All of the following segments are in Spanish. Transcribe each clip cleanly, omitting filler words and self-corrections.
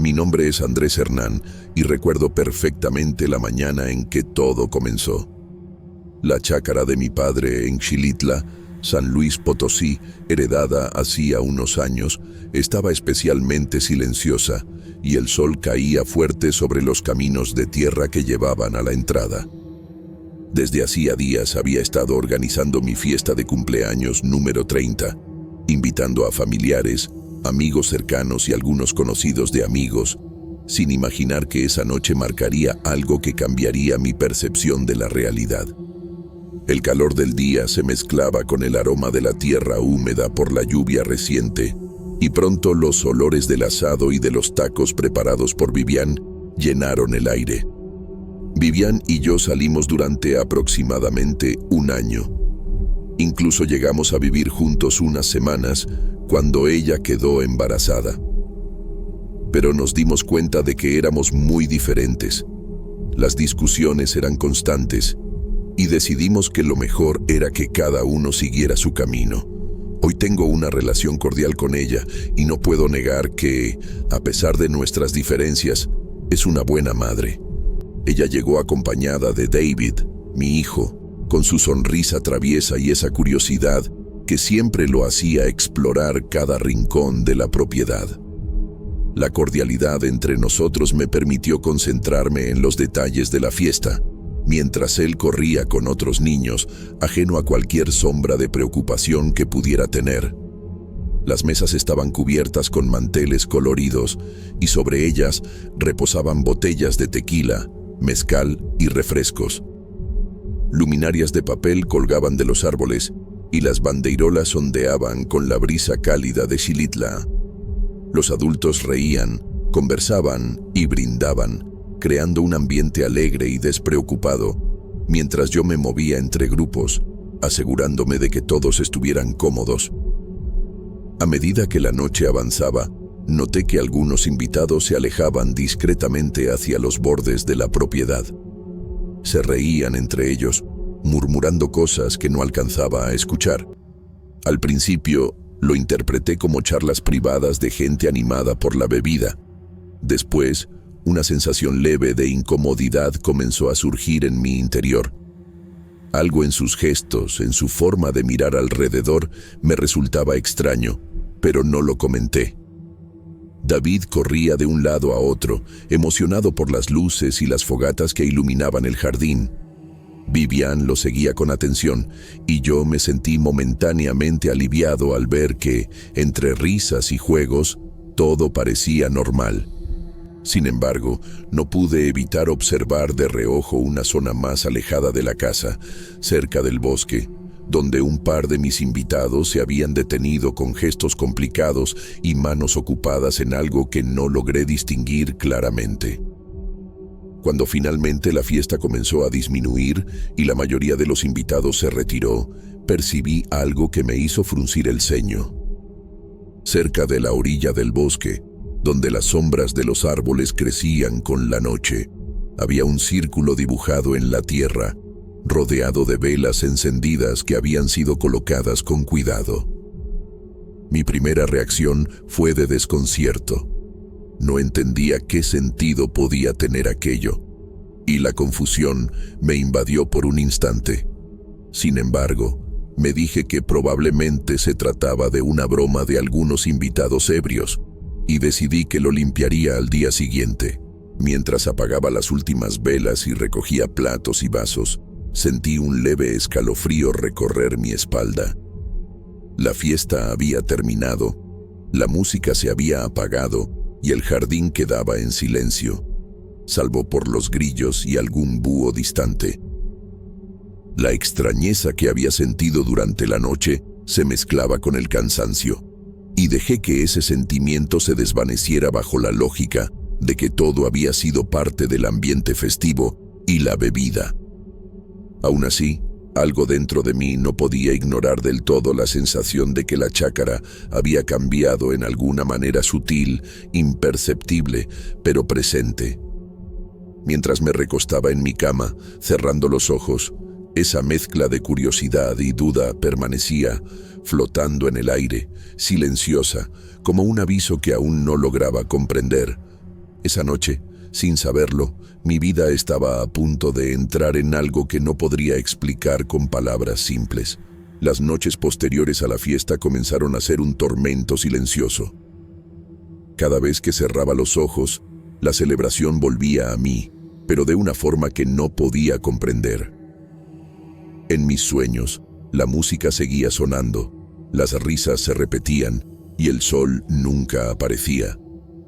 Mi nombre es Andrés Hernán y recuerdo perfectamente la mañana en que todo comenzó. La chácara de mi padre en Xilitla, San Luis Potosí, heredada hacía unos años, estaba especialmente silenciosa y el sol caía fuerte sobre los caminos de tierra que llevaban a la entrada. Desde hacía días había estado organizando mi fiesta de cumpleaños número 30, invitando a familiares, amigos cercanos y algunos conocidos de amigos, sin imaginar que esa noche marcaría algo que cambiaría mi percepción de la realidad. El calor del día se mezclaba con el aroma de la tierra húmeda por la lluvia reciente, y pronto los olores del asado y de los tacos preparados por Vivian llenaron el aire. Vivian y yo salimos durante aproximadamente un año. Incluso llegamos a vivir juntos unas semanas cuando ella quedó embarazada. Pero nos dimos cuenta de que éramos muy diferentes. Las discusiones eran constantes y decidimos que lo mejor era que cada uno siguiera su camino. Hoy tengo una relación cordial con ella y no puedo negar que, a pesar de nuestras diferencias, es una buena madre. Ella llegó acompañada de David, mi hijo, con su sonrisa traviesa y esa curiosidad que siempre lo hacía explorar cada rincón de la propiedad. La cordialidad entre nosotros me permitió concentrarme en los detalles de la fiesta, mientras él corría con otros niños, ajeno a cualquier sombra de preocupación que pudiera tener. Las mesas estaban cubiertas con manteles coloridos y sobre ellas reposaban botellas de tequila, mezcal y refrescos. Luminarias de papel colgaban de los árboles y las bandeirolas ondeaban con la brisa cálida de Xilitla. Los adultos reían, conversaban y brindaban, creando un ambiente alegre y despreocupado, mientras yo me movía entre grupos, asegurándome de que todos estuvieran cómodos. A medida que la noche avanzaba, noté que algunos invitados se alejaban discretamente hacia los bordes de la propiedad. Se reían entre ellos, murmurando cosas que no alcanzaba a escuchar. Al principio, lo interpreté como charlas privadas de gente animada por la bebida. Después, una sensación leve de incomodidad comenzó a surgir en mi interior. Algo en sus gestos, en su forma de mirar alrededor, me resultaba extraño, pero no lo comenté. David corría de un lado a otro, emocionado por las luces y las fogatas que iluminaban el jardín. Vivian lo seguía con atención, y yo me sentí momentáneamente aliviado al ver que, entre risas y juegos, todo parecía normal. Sin embargo, no pude evitar observar de reojo una zona más alejada de la casa, cerca del bosque, donde un par de mis invitados se habían detenido con gestos complicados y manos ocupadas en algo que no logré distinguir claramente. Cuando finalmente la fiesta comenzó a disminuir y la mayoría de los invitados se retiró, percibí algo que me hizo fruncir el ceño. Cerca de la orilla del bosque, donde las sombras de los árboles crecían con la noche, había un círculo dibujado en la tierra, rodeado de velas encendidas que habían sido colocadas con cuidado. Mi primera reacción fue de desconcierto. No entendía qué sentido podía tener aquello, y la confusión me invadió por un instante. Sin embargo, me dije que probablemente se trataba de una broma de algunos invitados ebrios, y decidí que lo limpiaría al día siguiente. Mientras apagaba las últimas velas y recogía platos y vasos, sentí un leve escalofrío recorrer mi espalda. La fiesta había terminado, la música se había apagado y el jardín quedaba en silencio, salvo por los grillos y algún búho distante. La extrañeza que había sentido durante la noche se mezclaba con el cansancio, y dejé que ese sentimiento se desvaneciera bajo la lógica de que todo había sido parte del ambiente festivo y la bebida. Aún así, algo dentro de mí no podía ignorar del todo la sensación de que la chácara había cambiado en alguna manera sutil, imperceptible, pero presente. Mientras me recostaba en mi cama, cerrando los ojos, esa mezcla de curiosidad y duda permanecía, flotando en el aire, silenciosa, como un aviso que aún no lograba comprender, Esa noche, sin saberlo, mi vida estaba a punto de entrar en algo que no podría explicar con palabras simples. Las noches posteriores a la fiesta comenzaron a ser un tormento silencioso. Cada vez que cerraba los ojos, la celebración volvía a mí, pero de una forma que no podía comprender. En mis sueños, la música seguía sonando, las risas se repetían y el sol nunca aparecía.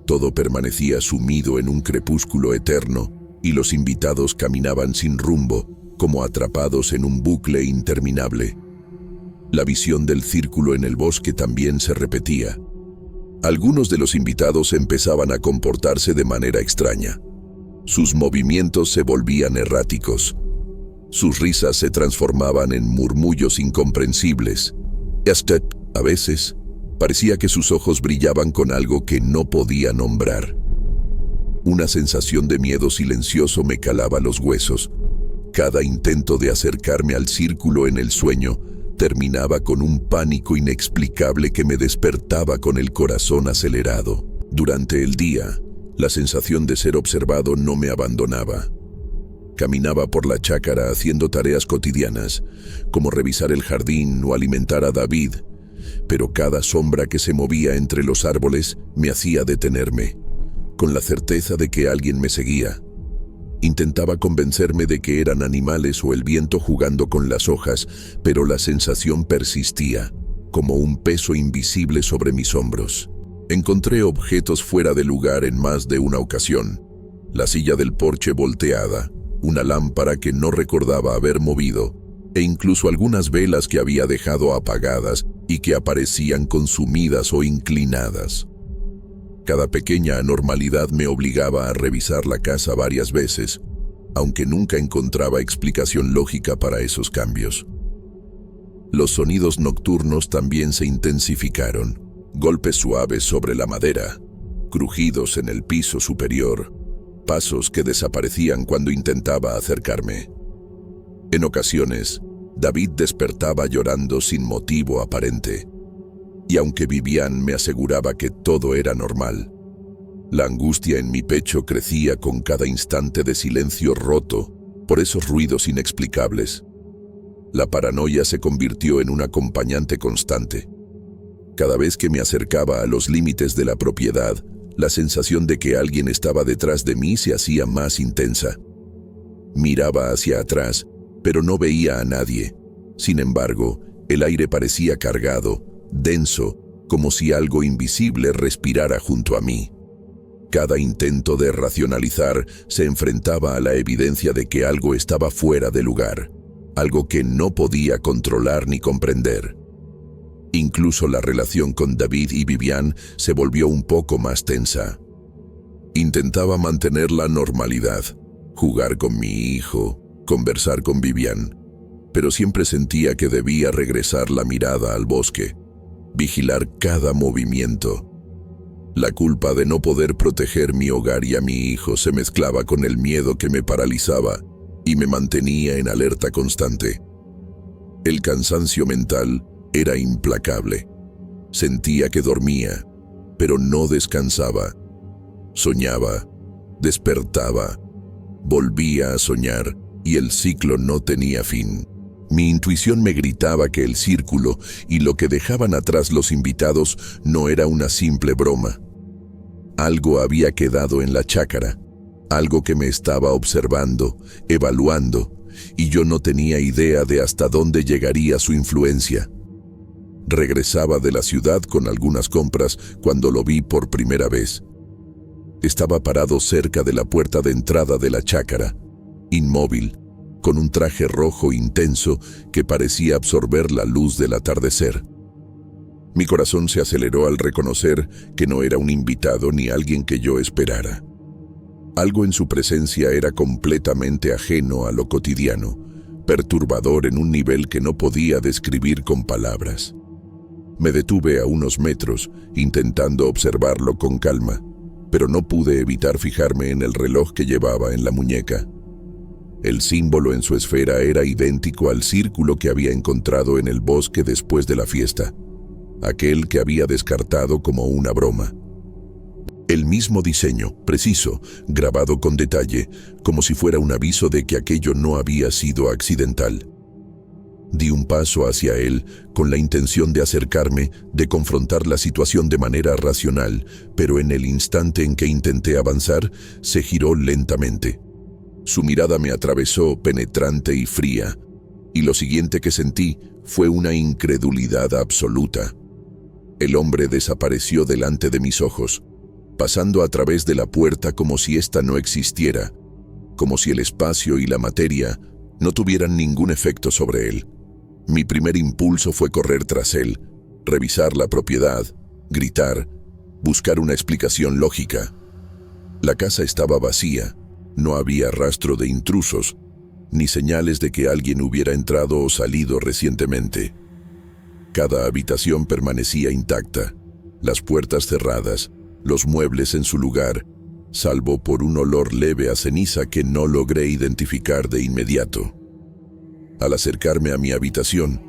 Todo permanecía sumido en un crepúsculo eterno y los invitados caminaban sin rumbo, como atrapados en un bucle interminable. La visión del círculo en el bosque también se repetía. Algunos de los invitados empezaban a comportarse de manera extraña. Sus movimientos se volvían erráticos. Sus risas se transformaban en murmullos incomprensibles. Y hasta, a veces, parecía que sus ojos brillaban con algo que no podía nombrar. Una sensación de miedo silencioso me calaba los huesos. Cada intento de acercarme al círculo en el sueño terminaba con un pánico inexplicable que me despertaba con el corazón acelerado. Durante el día, la sensación de ser observado no me abandonaba. Caminaba por la chácara haciendo tareas cotidianas, como revisar el jardín o alimentar a David, pero cada sombra que se movía entre los árboles me hacía detenerme, con la certeza de que alguien me seguía. Intentaba convencerme de que eran animales o el viento jugando con las hojas, pero la sensación persistía, como un peso invisible sobre mis hombros. Encontré objetos fuera de lugar en más de una ocasión. La silla del porche volteada, una lámpara que no recordaba haber movido, e incluso algunas velas que había dejado apagadas y que aparecían consumidas o inclinadas. Cada pequeña anormalidad me obligaba a revisar la casa varias veces, aunque nunca encontraba explicación lógica para esos cambios. Los sonidos nocturnos también se intensificaron. Golpes suaves sobre la madera, crujidos en el piso superior, pasos que desaparecían cuando intentaba acercarme. En ocasiones, David despertaba llorando sin motivo aparente, y aunque Vivian me aseguraba que todo era normal, la angustia en mi pecho crecía con cada instante de silencio roto por esos ruidos inexplicables. La paranoia se convirtió en un acompañante constante. Cada vez que me acercaba a los límites de la propiedad, la sensación de que alguien estaba detrás de mí se hacía más intensa. Miraba hacia atrás, pero no veía a nadie. Sin embargo, el aire parecía cargado, denso, como si algo invisible respirara junto a mí. Cada intento de racionalizar se enfrentaba a la evidencia de que algo estaba fuera de lugar, algo que no podía controlar ni comprender. Incluso la relación con David y Vivian se volvió un poco más tensa. Intentaba mantener la normalidad, jugar con mi hijo, conversar con Vivian, pero siempre sentía que debía regresar la mirada al bosque, vigilar cada movimiento. La culpa de no poder proteger mi hogar y a mi hijo se mezclaba con el miedo que me paralizaba y me mantenía en alerta constante. El cansancio mental era implacable. Sentía que dormía, pero no descansaba. Soñaba, despertaba, volvía a soñar y el ciclo no tenía fin. Mi intuición me gritaba que el círculo y lo que dejaban atrás los invitados no era una simple broma. Algo había quedado en la chácara, algo que me estaba observando, evaluando, y yo no tenía idea de hasta dónde llegaría su influencia. Regresaba de la ciudad con algunas compras cuando lo vi por primera vez. Estaba parado cerca de la puerta de entrada de la chácara, inmóvil, con un traje rojo intenso que parecía absorber la luz del atardecer. Mi corazón se aceleró al reconocer que no era un invitado ni alguien que yo esperara. Algo en su presencia era completamente ajeno a lo cotidiano, perturbador en un nivel que no podía describir con palabras. Me detuve a unos metros, intentando observarlo con calma, pero no pude evitar fijarme en el reloj que llevaba en la muñeca. El símbolo en su esfera era idéntico al círculo que había encontrado en el bosque después de la fiesta, aquel que había descartado como una broma. El mismo diseño, preciso, grabado con detalle, como si fuera un aviso de que aquello no había sido accidental. Di un paso hacia él con la intención de acercarme, de confrontar la situación de manera racional, pero en el instante en que intenté avanzar, se giró lentamente. Su mirada me atravesó penetrante y fría, y lo siguiente que sentí fue una incredulidad absoluta. El hombre desapareció delante de mis ojos, pasando a través de la puerta como si ésta no existiera, como si el espacio y la materia no tuvieran ningún efecto sobre él. Mi primer impulso fue correr tras él, revisar la propiedad, gritar, buscar una explicación lógica. La casa estaba vacía, no había rastro de intrusos, ni señales de que alguien hubiera entrado o salido recientemente. Cada habitación permanecía intacta, las puertas cerradas, los muebles en su lugar, salvo por un olor leve a ceniza que no logré identificar de inmediato. Al acercarme a mi habitación,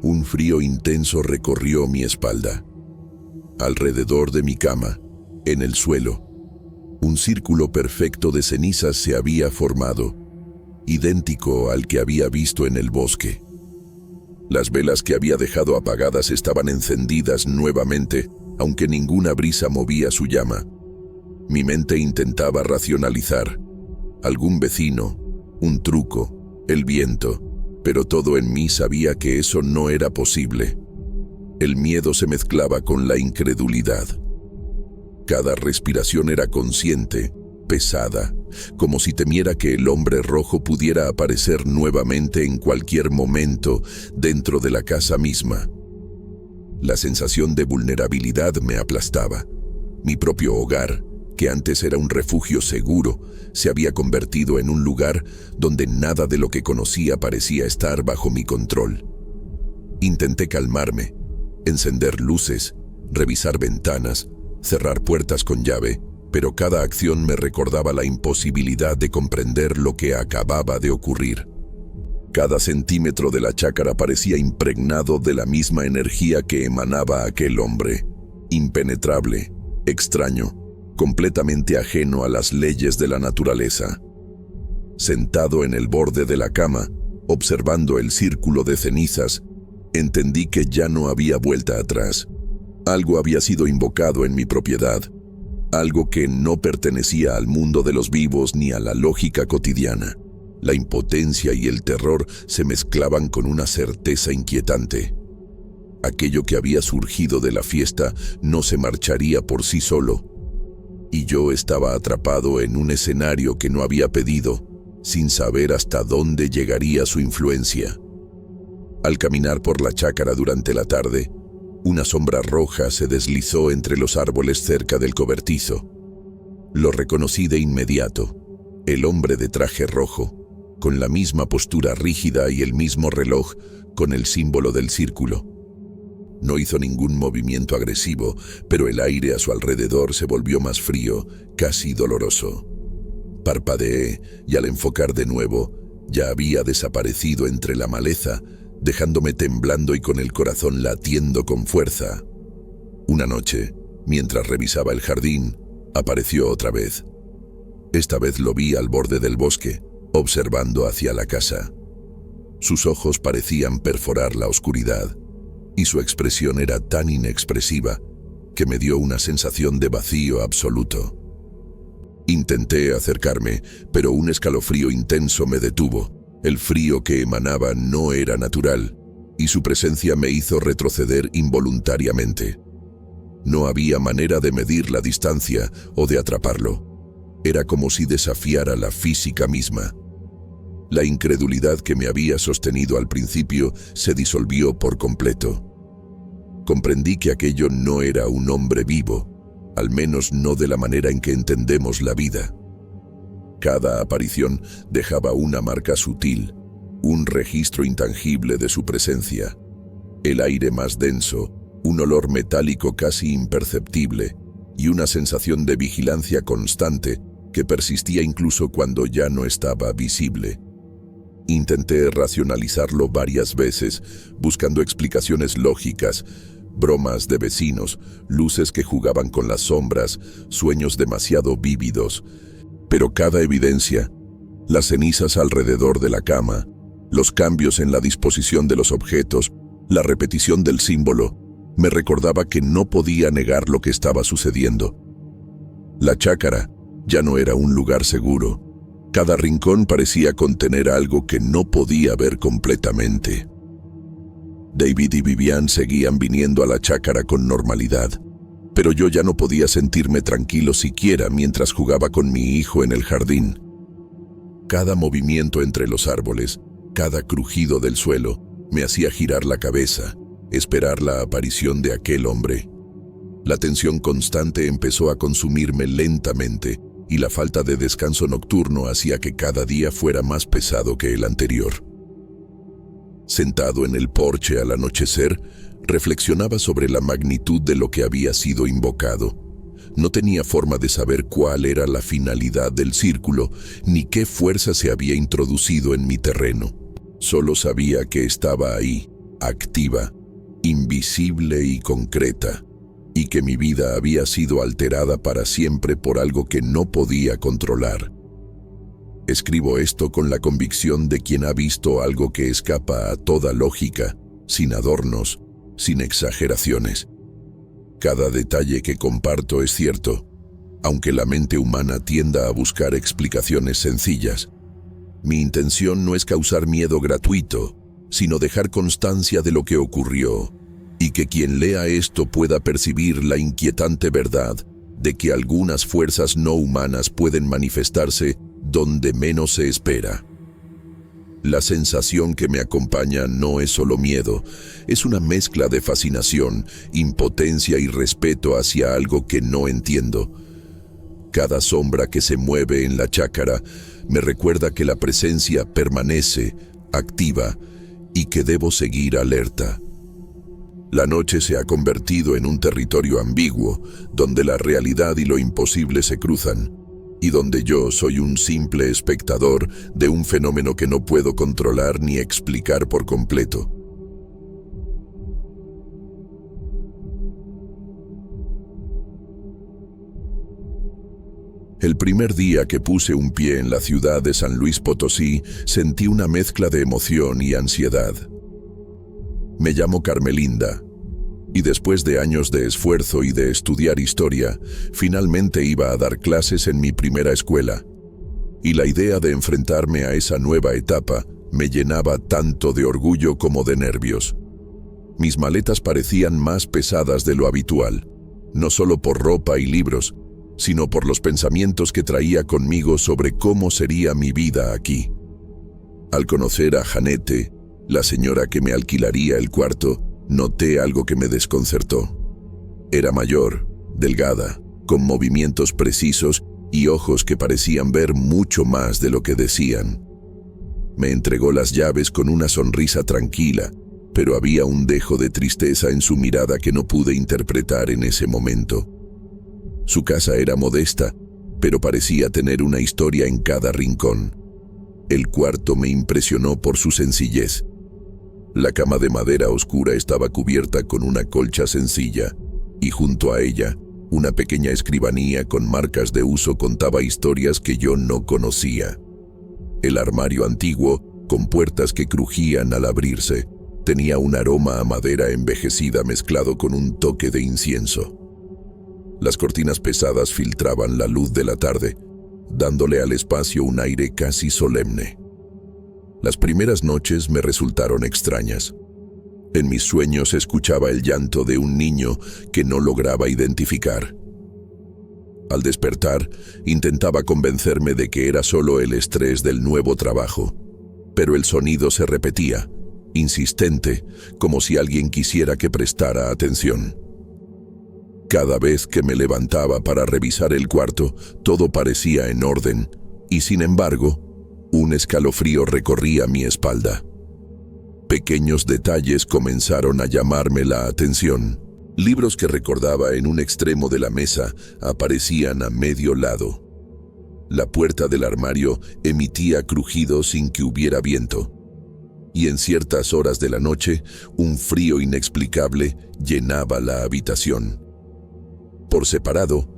un frío intenso recorrió mi espalda. Alrededor de mi cama, en el suelo, un círculo perfecto de cenizas se había formado, idéntico al que había visto en el bosque. Las velas que había dejado apagadas estaban encendidas nuevamente, aunque ninguna brisa movía su llama. Mi mente intentaba racionalizar. Algún vecino, un truco, el viento, pero todo en mí sabía que eso no era posible. El miedo se mezclaba con la incredulidad. Cada respiración era consciente, pesada, como si temiera que el hombre rojo pudiera aparecer nuevamente en cualquier momento dentro de la casa misma. La sensación de vulnerabilidad me aplastaba. Mi propio hogar, que antes era un refugio seguro, se había convertido en un lugar donde nada de lo que conocía parecía estar bajo mi control. Intenté calmarme, encender luces, revisar ventanas, cerrar puertas con llave, pero cada acción me recordaba la imposibilidad de comprender lo que acababa de ocurrir. Cada centímetro de la chácara parecía impregnado de la misma energía que emanaba aquel hombre, impenetrable, extraño, completamente ajeno a las leyes de la naturaleza. Sentado en el borde de la cama, observando el círculo de cenizas, entendí que ya no había vuelta atrás. Algo había sido invocado en mi propiedad, algo que no pertenecía al mundo de los vivos ni a la lógica cotidiana. La impotencia y el terror se mezclaban con una certeza inquietante. Aquello que había surgido de la fiesta no se marcharía por sí solo, y yo estaba atrapado en un escenario que no había pedido, sin saber hasta dónde llegaría su influencia. Al caminar por la chácara durante la tarde, una sombra roja se deslizó entre los árboles cerca del cobertizo. Lo reconocí de inmediato, el hombre de traje rojo, con la misma postura rígida y el mismo reloj con el símbolo del círculo. No hizo ningún movimiento agresivo, pero el aire a su alrededor se volvió más frío, casi doloroso. Parpadeé y al enfocar de nuevo, ya había desaparecido entre la maleza, dejándome temblando y con el corazón latiendo con fuerza. Una noche, mientras revisaba el jardín, apareció otra vez. Esta vez lo vi al borde del bosque, observando hacia la casa. Sus ojos parecían perforar la oscuridad, y su expresión era tan inexpresiva que me dio una sensación de vacío absoluto. Intenté acercarme, pero un escalofrío intenso me detuvo. El frío que emanaba no era natural, y su presencia me hizo retroceder involuntariamente. No había manera de medir la distancia o de atraparlo. Era como si desafiara la física misma. La incredulidad que me había sostenido al principio se disolvió por completo. Comprendí que aquello no era un hombre vivo, al menos no de la manera en que entendemos la vida. Cada aparición dejaba una marca sutil, un registro intangible de su presencia. El aire más denso, un olor metálico casi imperceptible y una sensación de vigilancia constante que persistía incluso cuando ya no estaba visible. Intenté racionalizarlo varias veces, buscando explicaciones lógicas, bromas de vecinos, luces que jugaban con las sombras, sueños demasiado vívidos. Pero cada evidencia, las cenizas alrededor de la cama, los cambios en la disposición de los objetos, la repetición del símbolo, me recordaba que no podía negar lo que estaba sucediendo. La chácara ya no era un lugar seguro. Cada rincón parecía contener algo que no podía ver completamente. David y Vivian seguían viniendo a la chácara con normalidad, pero yo ya no podía sentirme tranquilo siquiera mientras jugaba con mi hijo en el jardín. Cada movimiento entre los árboles, cada crujido del suelo, me hacía girar la cabeza, esperar la aparición de aquel hombre. La tensión constante empezó a consumirme lentamente, y la falta de descanso nocturno hacía que cada día fuera más pesado que el anterior. Sentado en el porche al anochecer, reflexionaba sobre la magnitud de lo que había sido invocado. No tenía forma de saber cuál era la finalidad del círculo, ni qué fuerza se había introducido en mi terreno. Solo sabía que estaba ahí, activa, invisible y concreta, y que mi vida había sido alterada para siempre por algo que no podía controlar. Escribo esto con la convicción de quien ha visto algo que escapa a toda lógica, sin adornos, sin exageraciones. Cada detalle que comparto es cierto, aunque la mente humana tienda a buscar explicaciones sencillas. Mi intención no es causar miedo gratuito, sino dejar constancia de lo que ocurrió, y que quien lea esto pueda percibir la inquietante verdad de que algunas fuerzas no humanas pueden manifestarse donde menos se espera. La sensación que me acompaña no es solo miedo, es una mezcla de fascinación, impotencia y respeto hacia algo que no entiendo. Cada sombra que se mueve en la chácara me recuerda que la presencia permanece, activa, y que debo seguir alerta. La noche se ha convertido en un territorio ambiguo, donde la realidad y lo imposible se cruzan, y donde yo soy un simple espectador de un fenómeno que no puedo controlar ni explicar por completo. El primer día que puse un pie en la ciudad de San Luis Potosí, sentí una mezcla de emoción y ansiedad. Me llamo Carmelinda, y después de años de esfuerzo y de estudiar historia, finalmente iba a dar clases en mi primera escuela. Y la idea de enfrentarme a esa nueva etapa me llenaba tanto de orgullo como de nervios. Mis maletas parecían más pesadas de lo habitual, no solo por ropa y libros, sino por los pensamientos que traía conmigo sobre cómo sería mi vida aquí. Al conocer a Janete, la señora que me alquilaría el cuarto, noté algo que me desconcertó. Era mayor, delgada, con movimientos precisos y ojos que parecían ver mucho más de lo que decían. Me entregó las llaves con una sonrisa tranquila, pero había un dejo de tristeza en su mirada que no pude interpretar en ese momento. Su casa era modesta, pero parecía tener una historia en cada rincón. El cuarto me impresionó por su sencillez. La cama de madera oscura estaba cubierta con una colcha sencilla, y junto a ella, una pequeña escribanía con marcas de uso contaba historias que yo no conocía. El armario antiguo, con puertas que crujían al abrirse, tenía un aroma a madera envejecida mezclado con un toque de incienso. Las cortinas pesadas filtraban la luz de la tarde, dándole al espacio un aire casi solemne. Las primeras noches me resultaron extrañas. En mis sueños escuchaba el llanto de un niño que no lograba identificar. Al despertar, intentaba convencerme de que era solo el estrés del nuevo trabajo, pero el sonido se repetía, insistente, como si alguien quisiera que prestara atención. Cada vez que me levantaba para revisar el cuarto, todo parecía en orden, y sin embargo, un escalofrío recorría mi espalda. Pequeños detalles comenzaron a llamarme la atención. Libros que recordaba en un extremo de la mesa aparecían a medio lado. La puerta del armario emitía crujidos sin que hubiera viento. y en ciertas horas de la noche, un frío inexplicable llenaba la habitación. Por separado,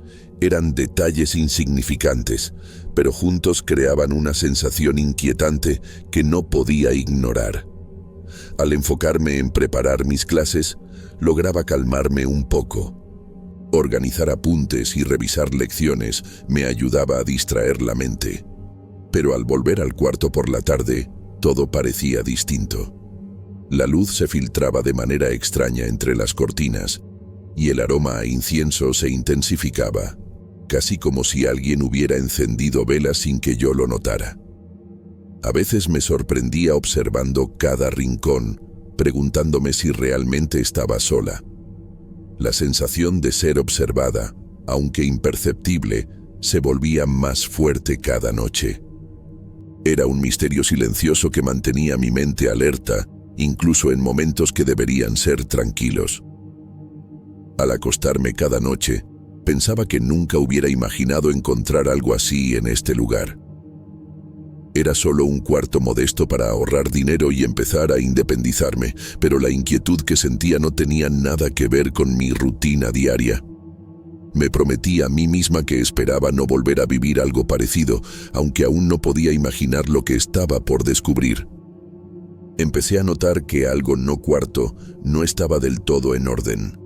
eran detalles insignificantes, pero juntos creaban una sensación inquietante que no podía ignorar. Al enfocarme en preparar mis clases, lograba calmarme un poco. Organizar apuntes y revisar lecciones me ayudaba a distraer la mente. Pero al volver al cuarto por la tarde, todo parecía distinto. La luz se filtraba de manera extraña entre las cortinas, y el aroma a incienso se intensificaba, casi como si alguien hubiera encendido velas sin que yo lo notara. A veces me sorprendía observando cada rincón, preguntándome si realmente estaba sola. La sensación de ser observada, aunque imperceptible, se volvía más fuerte cada noche. Era un misterio silencioso que mantenía mi mente alerta, incluso en momentos que deberían ser tranquilos. Al acostarme cada noche, pensaba que nunca hubiera imaginado encontrar algo así en este lugar. Era solo un cuarto modesto para ahorrar dinero y empezar a independizarme, pero la inquietud que sentía no tenía nada que ver con mi rutina diaria. Me prometí a mí misma que esperaba no volver a vivir algo parecido, aunque aún no podía imaginar lo que estaba por descubrir. Empecé a notar que algo no cuarto no estaba del todo en orden.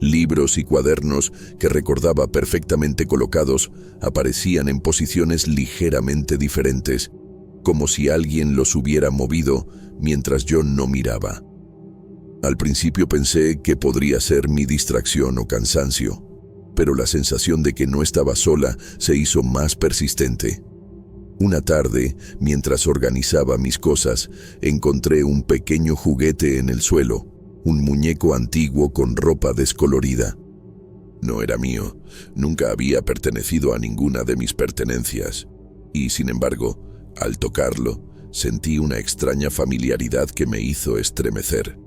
Libros y cuadernos que recordaba perfectamente colocados aparecían en posiciones ligeramente diferentes, como si alguien los hubiera movido mientras yo no miraba. Al principio pensé que podría ser mi distracción o cansancio, pero la sensación de que no estaba sola se hizo más persistente. Una tarde, mientras organizaba mis cosas, encontré un pequeño juguete en el suelo, un muñeco antiguo con ropa descolorida. No era mío, nunca había pertenecido a ninguna de mis pertenencias, y sin embargo, al tocarlo, sentí una extraña familiaridad que me hizo estremecer.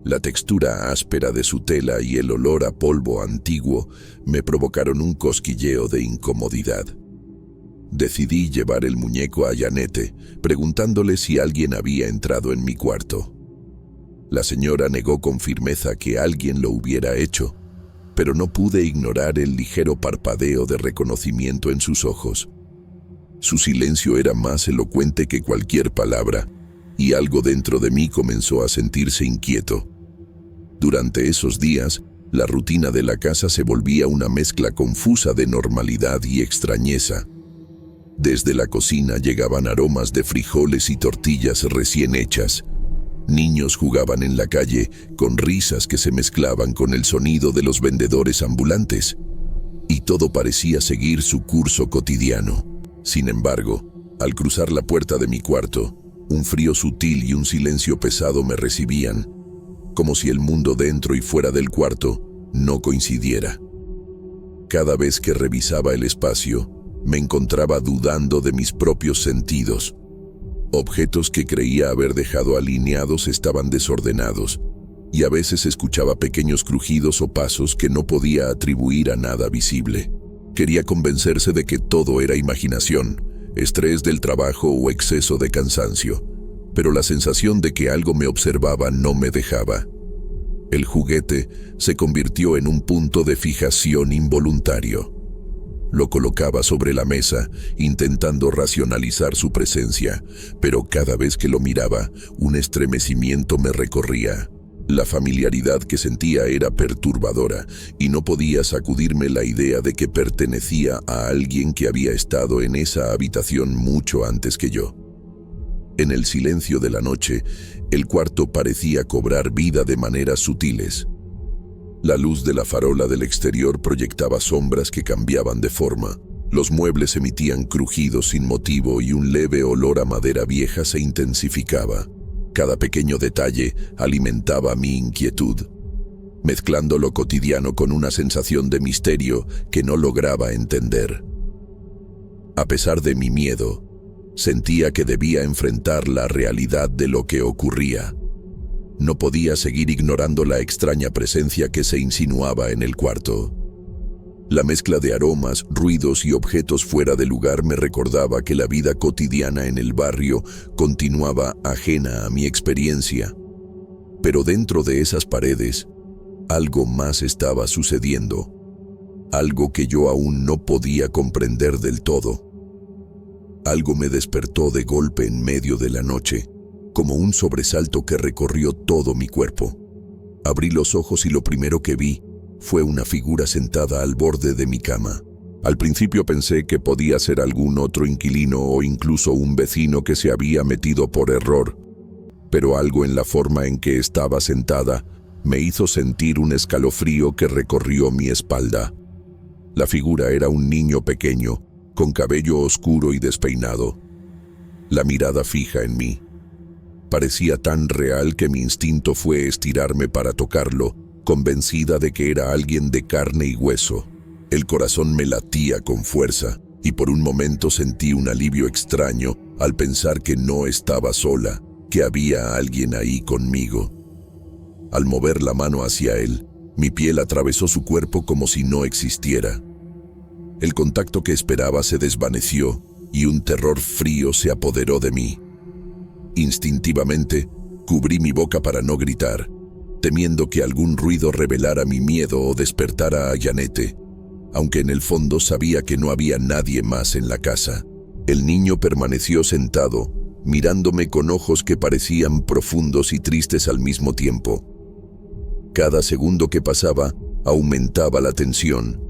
La textura áspera de su tela y el olor a polvo antiguo me provocaron un cosquilleo de incomodidad. Decidí llevar el muñeco a Janette, preguntándole si alguien había entrado en mi cuarto. La señora negó con firmeza que alguien lo hubiera hecho, pero no pude ignorar el ligero parpadeo de reconocimiento en sus ojos. Su silencio era más elocuente que cualquier palabra, y algo dentro de mí comenzó a sentirse inquieto. Durante esos días, la rutina de la casa se volvía una mezcla confusa de normalidad y extrañeza. Desde la cocina llegaban aromas de frijoles y tortillas recién hechas. Niños jugaban en la calle con risas que se mezclaban con el sonido de los vendedores ambulantes, y todo parecía seguir su curso cotidiano. Sin embargo, al cruzar la puerta de mi cuarto, un frío sutil y un silencio pesado me recibían, como si el mundo dentro y fuera del cuarto no coincidiera. Cada vez que revisaba el espacio, me encontraba dudando de mis propios sentidos. Objetos que creía haber dejado alineados estaban desordenados, y a veces escuchaba pequeños crujidos o pasos que no podía atribuir a nada visible. Quería convencerse de que todo era imaginación, estrés del trabajo o exceso de cansancio, pero la sensación de que algo me observaba no me dejaba. El juguete se convirtió en un punto de fijación involuntario. Lo colocaba sobre la mesa, intentando racionalizar su presencia, pero cada vez que lo miraba, un estremecimiento me recorría. La familiaridad que sentía era perturbadora, y no podía sacudirme la idea de que pertenecía a alguien que había estado en esa habitación mucho antes que yo. En el silencio de la noche, el cuarto parecía cobrar vida de maneras sutiles. La luz de la farola del exterior proyectaba sombras que cambiaban de forma. Los muebles emitían crujidos sin motivo y un leve olor a madera vieja se intensificaba. Cada pequeño detalle alimentaba mi inquietud, mezclando lo cotidiano con una sensación de misterio que no lograba entender. A pesar de mi miedo, sentía que debía enfrentar la realidad de lo que ocurría. No podía seguir ignorando la extraña presencia que se insinuaba en el cuarto. La mezcla de aromas, ruidos y objetos fuera de lugar me recordaba que la vida cotidiana en el barrio continuaba ajena a mi experiencia. Pero dentro de esas paredes, algo más estaba sucediendo, algo que yo aún no podía comprender del todo. Algo me despertó de golpe en medio de la noche, como un sobresalto que recorrió todo mi cuerpo. Abrí los ojos y lo primero que vi fue una figura sentada al borde de mi cama. Al principio pensé que podía ser algún otro inquilino o incluso un vecino que se había metido por error, pero algo en la forma en que estaba sentada me hizo sentir un escalofrío que recorrió mi espalda. La figura era un niño pequeño, con cabello oscuro y despeinado. La mirada fija en mí. Parecía tan real que mi instinto fue estirarme para tocarlo, convencida de que era alguien de carne y hueso. El corazón me latía con fuerza, y por un momento sentí un alivio extraño al pensar que no estaba sola, que había alguien ahí conmigo. Al mover la mano hacia él, mi piel atravesó su cuerpo como si no existiera. El contacto que esperaba se desvaneció y un terror frío se apoderó de mí. Instintivamente, cubrí mi boca para no gritar, temiendo que algún ruido revelara mi miedo o despertara a Janete, aunque en el fondo sabía que no había nadie más en la casa. El niño permaneció sentado, mirándome con ojos que parecían profundos y tristes al mismo tiempo. Cada segundo que pasaba, aumentaba la tensión,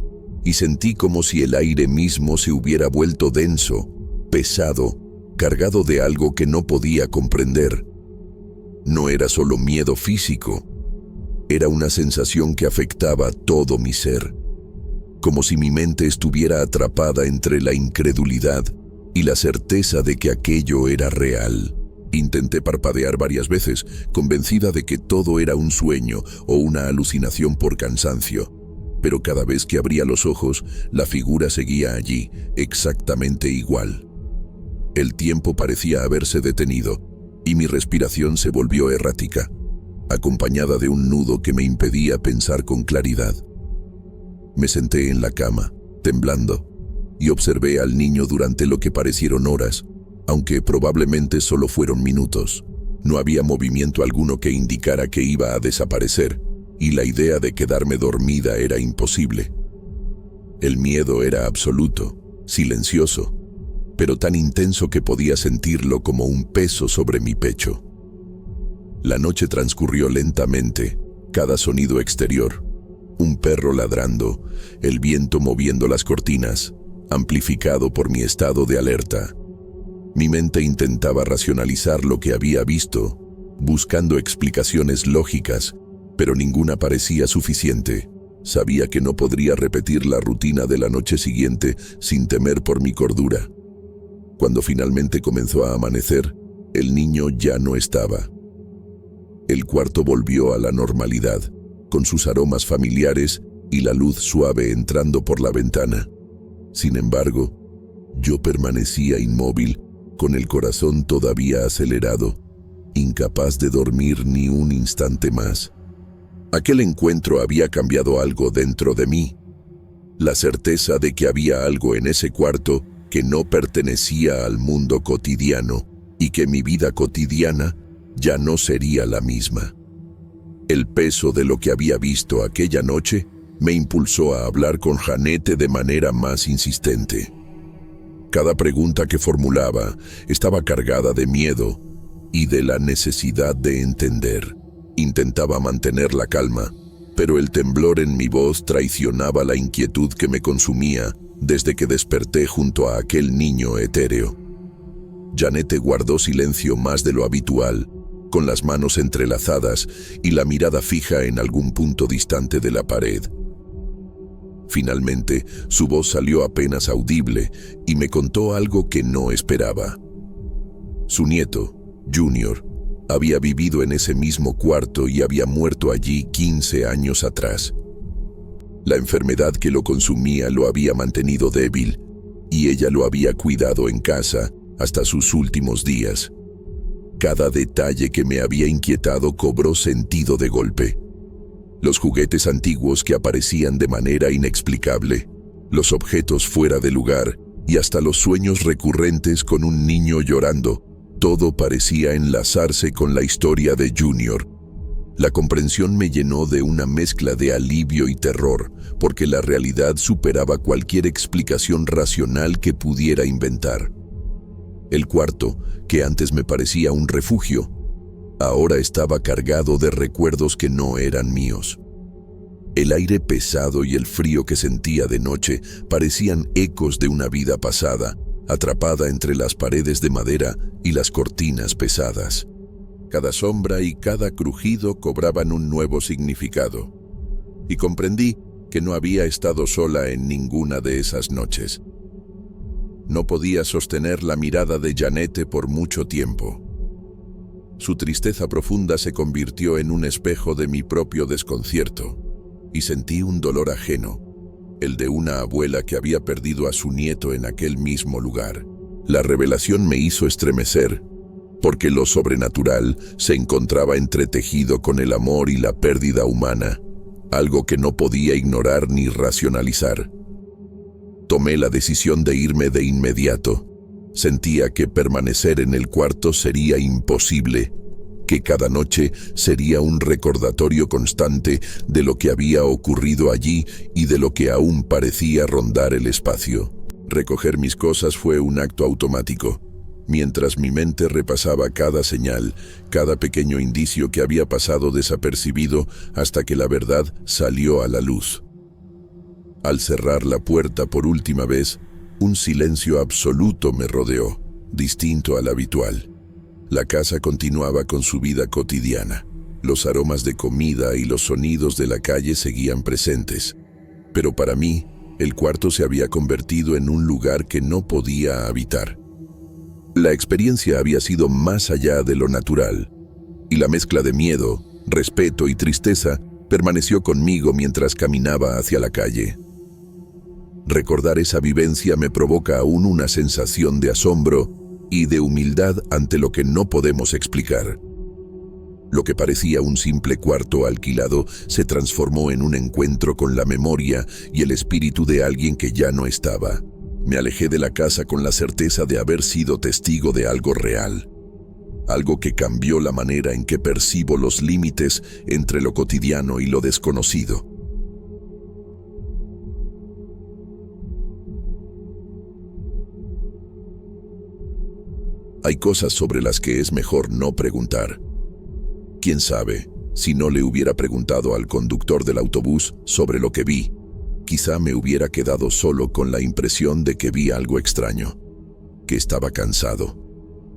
y sentí como si el aire mismo se hubiera vuelto denso, pesado, cargado de algo que no podía comprender. No era solo miedo físico, era una sensación que afectaba todo mi ser, como si mi mente estuviera atrapada entre la incredulidad y la certeza de que aquello era real. Intenté parpadear varias veces, convencida de que todo era un sueño o una alucinación por cansancio. Pero cada vez que abría los ojos, la figura seguía allí, exactamente igual. El tiempo parecía haberse detenido, y mi respiración se volvió errática, acompañada de un nudo que me impedía pensar con claridad. Me senté en la cama, temblando, y observé al niño durante lo que parecieron horas, aunque probablemente solo fueron minutos. No había movimiento alguno que indicara que iba a desaparecer, y la idea de quedarme dormida era imposible. El miedo era absoluto, silencioso, pero tan intenso que podía sentirlo como un peso sobre mi pecho. La noche transcurrió lentamente, cada sonido exterior, un perro ladrando, el viento moviendo las cortinas, amplificado por mi estado de alerta. Mi mente intentaba racionalizar lo que había visto, buscando explicaciones lógicas, pero ninguna parecía suficiente. Sabía que no podría repetir la rutina de la noche siguiente sin temer por mi cordura. Cuando finalmente comenzó a amanecer, el niño ya no estaba. El cuarto volvió a la normalidad, con sus aromas familiares y la luz suave entrando por la ventana. Sin embargo, yo permanecía inmóvil, con el corazón todavía acelerado, incapaz de dormir ni un instante más. Aquel encuentro había cambiado algo dentro de mí. La certeza de que había algo en ese cuarto que no pertenecía al mundo cotidiano y que mi vida cotidiana ya no sería la misma. El peso de lo que había visto aquella noche me impulsó a hablar con Janete de manera más insistente. Cada pregunta que formulaba estaba cargada de miedo y de la necesidad de entender. Intentaba mantener la calma, pero el temblor en mi voz traicionaba la inquietud que me consumía desde que desperté junto a aquel niño etéreo. Janete guardó silencio más de lo habitual, con las manos entrelazadas y la mirada fija en algún punto distante de la pared. Finalmente, su voz salió apenas audible y me contó algo que no esperaba. Su nieto, Junior, había vivido en ese mismo cuarto y había muerto allí 15 años atrás. La enfermedad que lo consumía lo había mantenido débil, y ella lo había cuidado en casa hasta sus últimos días. Cada detalle que me había inquietado cobró sentido de golpe. Los juguetes antiguos que aparecían de manera inexplicable, los objetos fuera de lugar y hasta los sueños recurrentes con un niño llorando. Todo parecía enlazarse con la historia de Junior. La comprensión me llenó de una mezcla de alivio y terror, porque la realidad superaba cualquier explicación racional que pudiera inventar. El cuarto, que antes me parecía un refugio, ahora estaba cargado de recuerdos que no eran míos. El aire pesado y el frío que sentía de noche parecían ecos de una vida pasada, atrapada entre las paredes de madera y las cortinas pesadas. Cada sombra y cada crujido cobraban un nuevo significado, y comprendí que no había estado sola en ninguna de esas noches. No podía sostener la mirada de Janette por mucho tiempo. Su tristeza profunda se convirtió en un espejo de mi propio desconcierto, y sentí un dolor ajeno, el de una abuela que había perdido a su nieto en aquel mismo lugar. La revelación me hizo estremecer, porque lo sobrenatural se encontraba entretejido con el amor y la pérdida humana, algo que no podía ignorar ni racionalizar. Tomé la decisión de irme de inmediato. Sentía que permanecer en el cuarto sería imposible, que cada noche sería un recordatorio constante de lo que había ocurrido allí y de lo que aún parecía rondar el espacio. Recoger mis cosas fue un acto automático, mientras mi mente repasaba cada señal, cada pequeño indicio que había pasado desapercibido hasta que la verdad salió a la luz. Al cerrar la puerta por última vez, un silencio absoluto me rodeó, distinto al habitual. La casa continuaba con su vida cotidiana. Los aromas de comida y los sonidos de la calle seguían presentes. Pero para mí, el cuarto se había convertido en un lugar que no podía habitar. La experiencia había sido más allá de lo natural, y la mezcla de miedo, respeto y tristeza permaneció conmigo mientras caminaba hacia la calle. Recordar esa vivencia me provoca aún una sensación de asombro y de humildad ante lo que no podemos explicar. Lo que parecía un simple cuarto alquilado se transformó en un encuentro con la memoria y el espíritu de alguien que ya no estaba. Me alejé de la casa con la certeza de haber sido testigo de algo real, algo que cambió la manera en que percibo los límites entre lo cotidiano y lo desconocido. Hay cosas sobre las que es mejor no preguntar. ¿Quién sabe si no le hubiera preguntado al conductor del autobús sobre lo que vi? Quizá me hubiera quedado solo con la impresión de que vi algo extraño, que estaba cansado,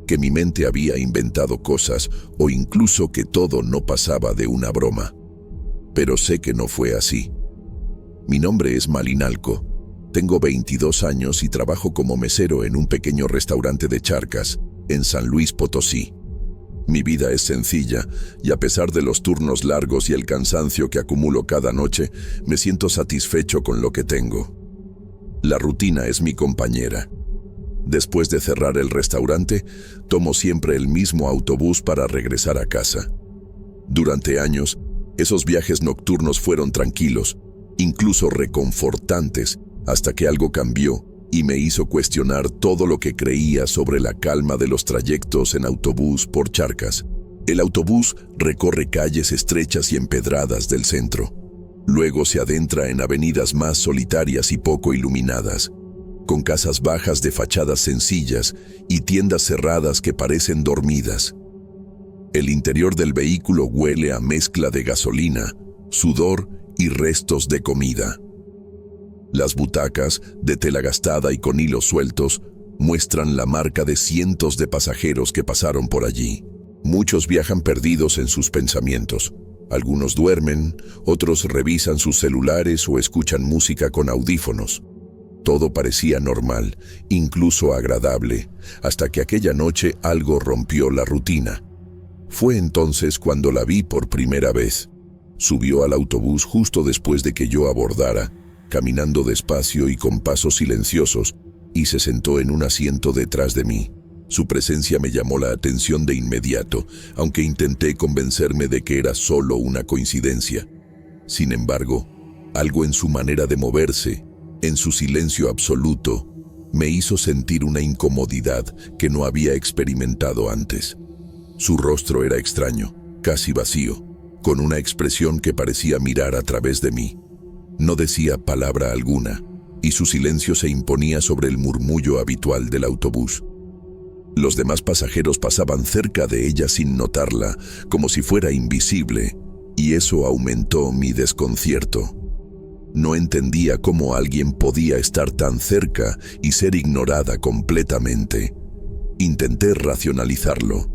que mi mente había inventado cosas o incluso que todo no pasaba de una broma. Pero sé que no fue así. Mi nombre es Malinalco. Tengo 22 años y trabajo como mesero en un pequeño restaurante de Charcas, en San Luis Potosí. Mi vida es sencilla y a pesar de los turnos largos y el cansancio que acumulo cada noche, me siento satisfecho con lo que tengo. La rutina es mi compañera. Después de cerrar el restaurante, tomo siempre el mismo autobús para regresar a casa. Durante años, esos viajes nocturnos fueron tranquilos, incluso reconfortantes, hasta que algo cambió y me hizo cuestionar todo lo que creía sobre la calma de los trayectos en autobús por Charcas. El autobús recorre calles estrechas y empedradas del centro. Luego se adentra en avenidas más solitarias y poco iluminadas, con casas bajas de fachadas sencillas y tiendas cerradas que parecen dormidas. El interior del vehículo huele a mezcla de gasolina, sudor y restos de comida. Las butacas, de tela gastada y con hilos sueltos, muestran la marca de cientos de pasajeros que pasaron por allí. Muchos viajan perdidos en sus pensamientos. Algunos duermen, otros revisan sus celulares o escuchan música con audífonos. Todo parecía normal, incluso agradable, hasta que aquella noche algo rompió la rutina. Fue entonces cuando la vi por primera vez. Subió al autobús justo después de que yo abordara, caminando despacio y con pasos silenciosos, y se sentó en un asiento detrás de mí. Su presencia me llamó la atención de inmediato, aunque intenté convencerme de que era solo una coincidencia. Sin embargo, algo en su manera de moverse, En su silencio absoluto, me hizo sentir una incomodidad que no había experimentado antes. Su rostro era extraño, casi vacío, con una expresión que parecía mirar a través de mí. No decía palabra alguna, y su silencio se imponía sobre el murmullo habitual del autobús. Los demás pasajeros pasaban cerca de ella sin notarla, como si fuera invisible, y eso aumentó mi desconcierto. No entendía cómo alguien podía estar tan cerca y ser ignorada completamente. Intenté racionalizarlo.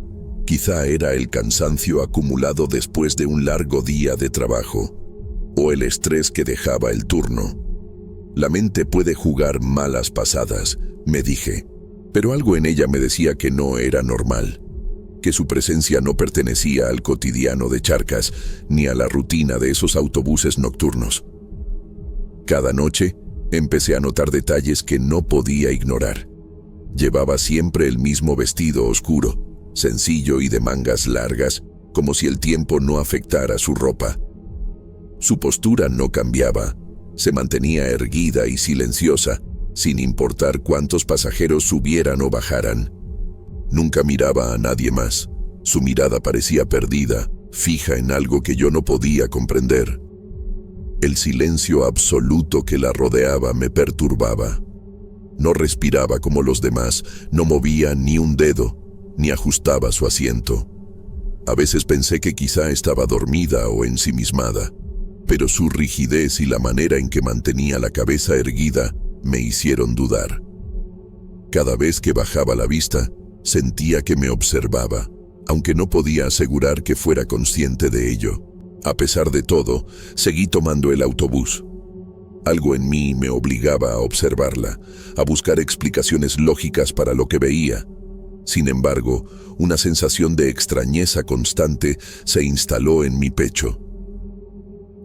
Quizá era el cansancio acumulado después de un largo día de trabajo, o el estrés que dejaba el turno. La mente puede jugar malas pasadas, me dije, pero algo en ella me decía que no era normal, que su presencia no pertenecía al cotidiano de Charcas ni a la rutina de esos autobuses nocturnos. Cada noche empecé a notar detalles que no podía ignorar. Llevaba siempre el mismo vestido oscuro, sencillo y de mangas largas, como si el tiempo no afectara su ropa. Su postura no cambiaba, se mantenía erguida y silenciosa, sin importar cuántos pasajeros subieran o bajaran. Nunca miraba a nadie más. Su mirada parecía perdida, fija en algo que yo no podía comprender. El silencio absoluto que la rodeaba me perturbaba. No respiraba como los demás, no movía ni un dedo, ni ajustaba su asiento. A veces pensé que quizá estaba dormida o ensimismada, pero su rigidez y la manera en que mantenía la cabeza erguida me hicieron dudar. Cada vez que bajaba la vista, sentía que me observaba, aunque no podía asegurar que fuera consciente de ello. A pesar de todo, seguí tomando el autobús. Algo en mí me obligaba a observarla, a buscar explicaciones lógicas para lo que veía. Sin embargo, una sensación de extrañeza constante se instaló en mi pecho.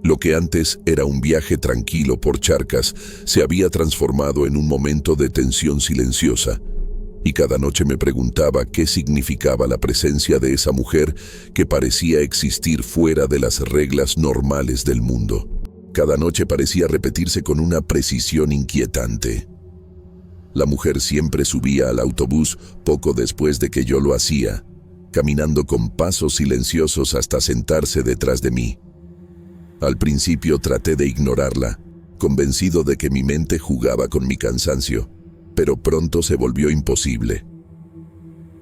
Lo que antes era un viaje tranquilo por Charcas se había transformado en un momento de tensión silenciosa, y cada noche me preguntaba qué significaba la presencia de esa mujer que parecía existir fuera de las reglas normales del mundo. Cada noche parecía repetirse con una precisión inquietante. La mujer siempre subía al autobús poco después de que yo lo hacía, caminando con pasos silenciosos hasta sentarse detrás de mí. Al principio traté de ignorarla, convencido de que mi mente jugaba con mi cansancio, pero pronto se volvió imposible.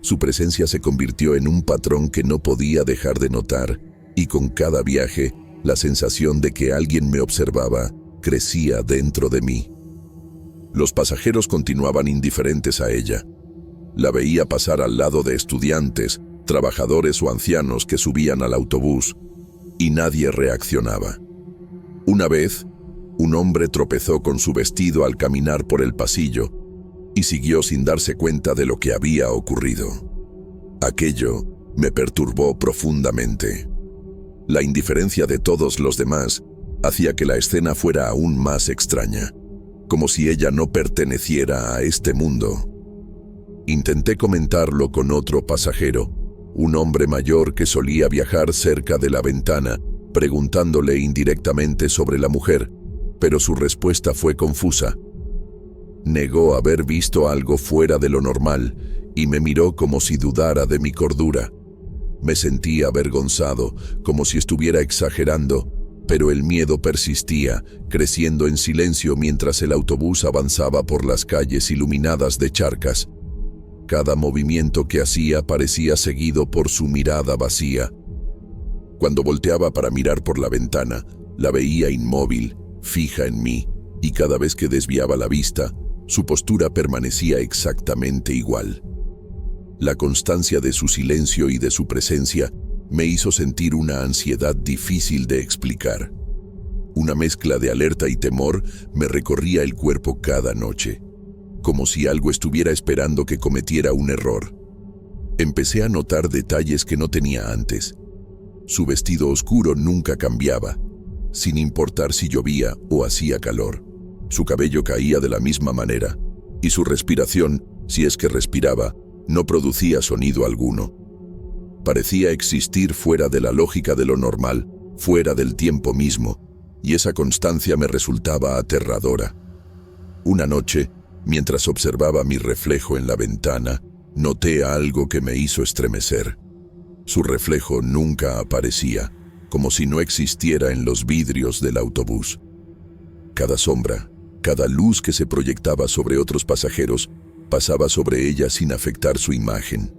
Su presencia se convirtió en un patrón que no podía dejar de notar, y con cada viaje, la sensación de que alguien me observaba crecía dentro de mí. Los pasajeros continuaban indiferentes a ella. La veía pasar al lado de estudiantes, trabajadores o ancianos que subían al autobús, y nadie reaccionaba. Una vez, un hombre tropezó con su vestido al caminar por el pasillo y siguió sin darse cuenta de lo que había ocurrido. Aquello me perturbó profundamente. La indiferencia de todos los demás hacía que la escena fuera aún más extraña, como si ella no perteneciera a este mundo. Intenté comentarlo con otro pasajero, un hombre mayor que solía viajar cerca de la ventana, preguntándole indirectamente sobre la mujer, pero su respuesta fue confusa. Negó haber visto algo fuera de lo normal y me miró como si dudara de mi cordura. Me sentí avergonzado, como si estuviera exagerando, pero el miedo persistía, creciendo en silencio mientras el autobús avanzaba por las calles iluminadas de Charcas. Cada movimiento que hacía parecía seguido por su mirada vacía. Cuando volteaba para mirar por la ventana, la veía inmóvil, fija en mí, y cada vez que desviaba la vista, su postura permanecía exactamente igual. La constancia de su silencio y de su presencia me hizo sentir una ansiedad difícil de explicar. Una mezcla de alerta y temor me recorría el cuerpo cada noche, como si algo estuviera esperando que cometiera un error. Empecé a notar detalles que no tenía antes. Su vestido oscuro nunca cambiaba, sin importar si llovía o hacía calor. Su cabello caía de la misma manera, y su respiración, si es que respiraba, no producía sonido alguno. Parecía existir fuera de la lógica de lo normal, fuera del tiempo mismo, y esa constancia me resultaba aterradora. Una noche, mientras observaba mi reflejo en la ventana, noté algo que me hizo estremecer. Su reflejo nunca aparecía, como si no existiera en los vidrios del autobús. Cada sombra, cada luz que se proyectaba sobre otros pasajeros, pasaba sobre ella sin afectar su imagen.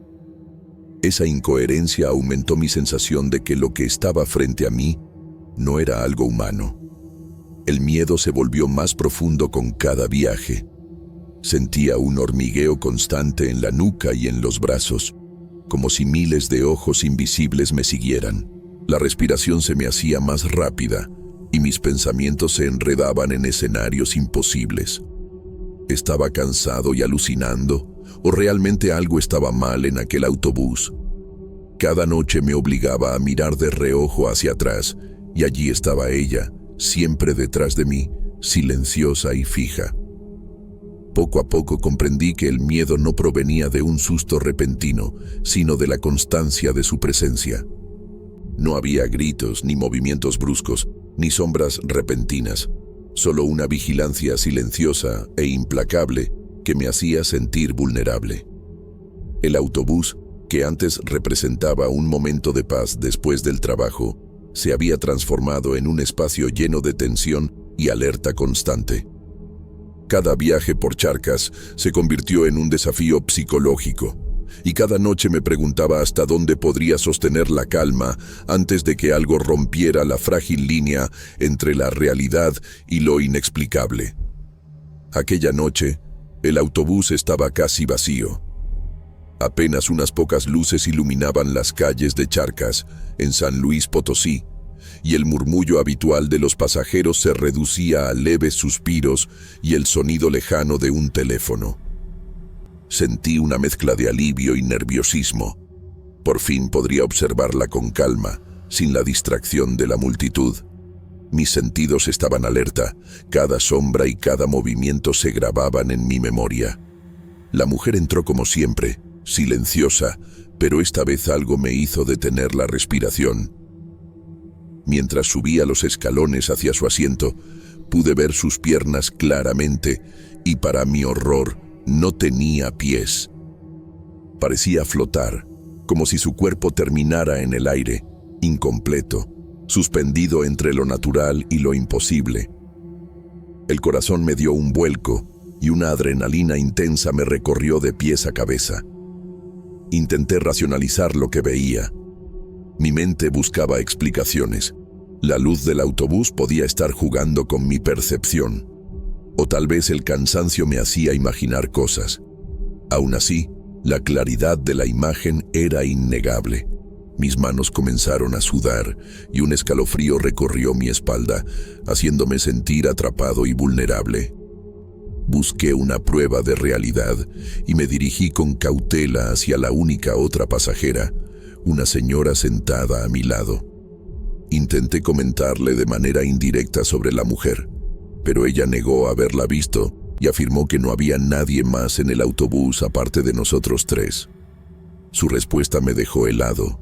Esa incoherencia aumentó mi sensación de que lo que estaba frente a mí no era algo humano. El miedo se volvió más profundo con cada viaje. Sentía un hormigueo constante en la nuca y en los brazos, como si miles de ojos invisibles me siguieran. La respiración se me hacía más rápida y mis pensamientos se enredaban en escenarios imposibles. ¿Estaba cansado y alucinando? ¿O realmente algo estaba mal en aquel autobús? Cada noche me obligaba a mirar de reojo hacia atrás, y allí estaba ella, siempre detrás de mí, silenciosa y fija. Poco a poco comprendí que el miedo no provenía de un susto repentino, sino de la constancia de su presencia. No había gritos, ni movimientos bruscos, ni sombras repentinas, solo una vigilancia silenciosa e implacable que me hacía sentir vulnerable. El autobús, que antes representaba un momento de paz después del trabajo, se había transformado en un espacio lleno de tensión y alerta constante. Cada viaje por Charcas se convirtió en un desafío psicológico, y cada noche me preguntaba hasta dónde podría sostener la calma antes de que algo rompiera la frágil línea entre la realidad y lo inexplicable. Aquella noche, el autobús estaba casi vacío. Apenas unas pocas luces iluminaban las calles de Charcas, en San Luis Potosí, y el murmullo habitual de los pasajeros se reducía a leves suspiros y el sonido lejano de un teléfono. Sentí una mezcla de alivio y nerviosismo. Por fin podría observarla con calma, sin la distracción de la multitud. Mis sentidos estaban alerta, cada sombra y cada movimiento se grababan en mi memoria. La mujer entró como siempre, silenciosa, pero esta vez algo me hizo detener la respiración. Mientras subía los escalones hacia su asiento, pude ver sus piernas claramente y, para mi horror, no tenía pies. Parecía flotar, como si su cuerpo terminara en el aire, incompleto, suspendido entre lo natural y lo imposible. El corazón me dio un vuelco y una adrenalina intensa me recorrió de pies a cabeza. Intenté racionalizar lo que veía. Mi mente buscaba explicaciones. La luz del autobús podía estar jugando con mi percepción. O tal vez el cansancio me hacía imaginar cosas. Aún así, la claridad de la imagen era innegable. Mis manos comenzaron a sudar y un escalofrío recorrió mi espalda, haciéndome sentir atrapado y vulnerable. Busqué una prueba de realidad y me dirigí con cautela hacia la única otra pasajera, una señora sentada a mi lado. Intenté comentarle de manera indirecta sobre la mujer, pero ella negó haberla visto y afirmó que no había nadie más en el autobús aparte de nosotros tres. Su respuesta me dejó helado.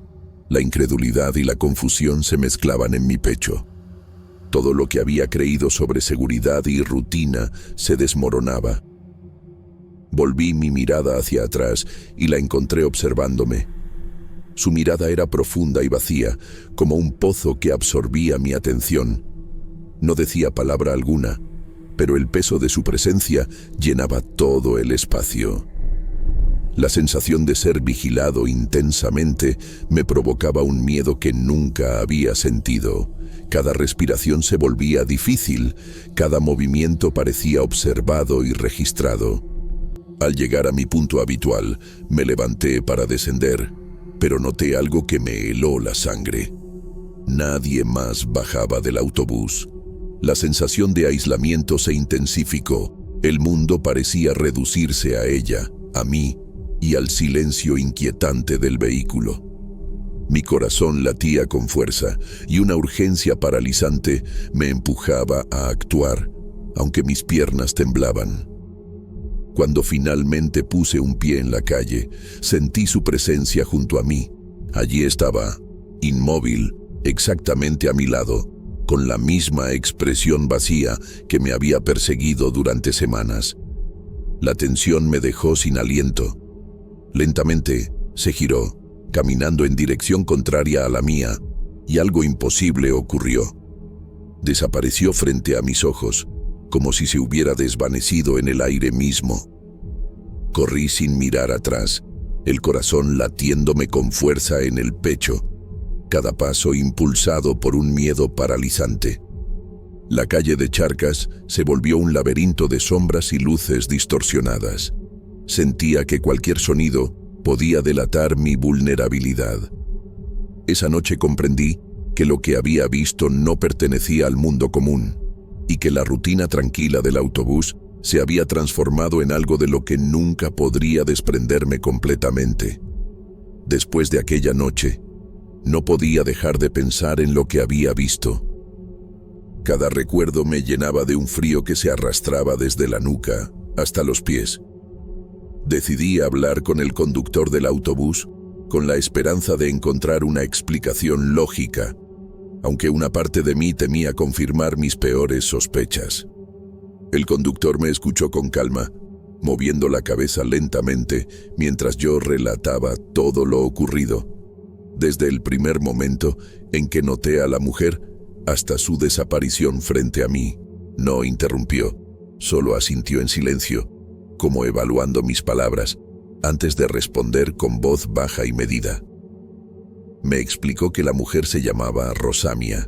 La incredulidad y la confusión se mezclaban en mi pecho. Todo lo que había creído sobre seguridad y rutina se desmoronaba. Volví mi mirada hacia atrás y la encontré observándome. Su mirada era profunda y vacía, como un pozo que absorbía mi atención. No decía palabra alguna, pero el peso de su presencia llenaba todo el espacio. La sensación de ser vigilado intensamente me provocaba un miedo que nunca había sentido. Cada respiración se volvía difícil, cada movimiento parecía observado y registrado. Al llegar a mi punto habitual, me levanté para descender, pero noté algo que me heló la sangre. Nadie más bajaba del autobús. La sensación de aislamiento se intensificó. El mundo parecía reducirse a ella, a mí, y al silencio inquietante del vehículo. Mi corazón latía con fuerza y una urgencia paralizante me empujaba a actuar, aunque mis piernas temblaban. Cuando finalmente puse un pie en la calle, sentí su presencia junto a mí. Allí estaba, inmóvil, exactamente a mi lado, con la misma expresión vacía que me había perseguido durante semanas. La tensión me dejó sin aliento. Lentamente se giró, caminando en dirección contraria a la mía, y algo imposible ocurrió. Desapareció frente a mis ojos, como si se hubiera desvanecido en el aire mismo. Corrí sin mirar atrás, el corazón latiéndome con fuerza en el pecho, cada paso impulsado por un miedo paralizante. La calle de Charcas se volvió un laberinto de sombras y luces distorsionadas. Sentía que cualquier sonido podía delatar mi vulnerabilidad. Esa noche comprendí que lo que había visto no pertenecía al mundo común y que la rutina tranquila del autobús se había transformado en algo de lo que nunca podría desprenderme completamente. Después de aquella noche, no podía dejar de pensar en lo que había visto. Cada recuerdo me llenaba de un frío que se arrastraba desde la nuca hasta los pies. Decidí hablar con el conductor del autobús con la esperanza de encontrar una explicación lógica, aunque una parte de mí temía confirmar mis peores sospechas. El conductor me escuchó con calma, moviendo la cabeza lentamente mientras yo relataba todo lo ocurrido, desde el primer momento en que noté a la mujer hasta su desaparición frente a mí. No interrumpió, solo asintió en silencio, como evaluando mis palabras, antes de responder con voz baja y medida. Me explicó que la mujer se llamaba Rosamia.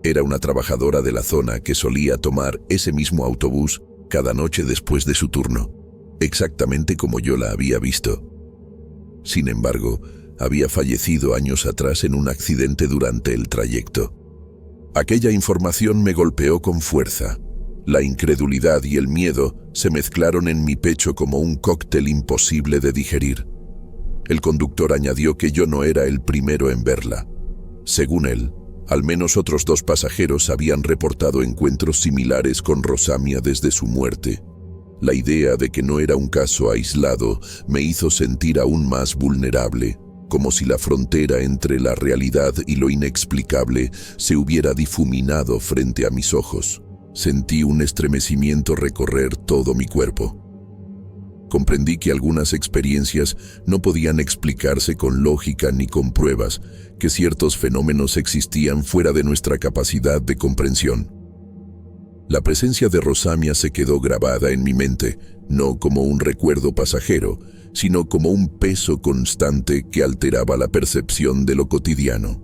Era una trabajadora de la zona que solía tomar ese mismo autobús cada noche después de su turno, exactamente como yo la había visto. Sin embargo, había fallecido años atrás en un accidente durante el trayecto. Aquella información me golpeó con fuerza. La incredulidad y el miedo se mezclaron en mi pecho como un cóctel imposible de digerir. El conductor añadió que yo no era el primero en verla. Según él, al menos otros 2 pasajeros habían reportado encuentros similares con Rosamia desde su muerte. La idea de que no era un caso aislado me hizo sentir aún más vulnerable, como si la frontera entre la realidad y lo inexplicable se hubiera difuminado frente a mis ojos. Sentí un estremecimiento recorrer todo mi cuerpo. Comprendí que algunas experiencias no podían explicarse con lógica ni con pruebas, que ciertos fenómenos existían fuera de nuestra capacidad de comprensión. La presencia de Rosamia se quedó grabada en mi mente, no como un recuerdo pasajero, sino como un peso constante que alteraba la percepción de lo cotidiano.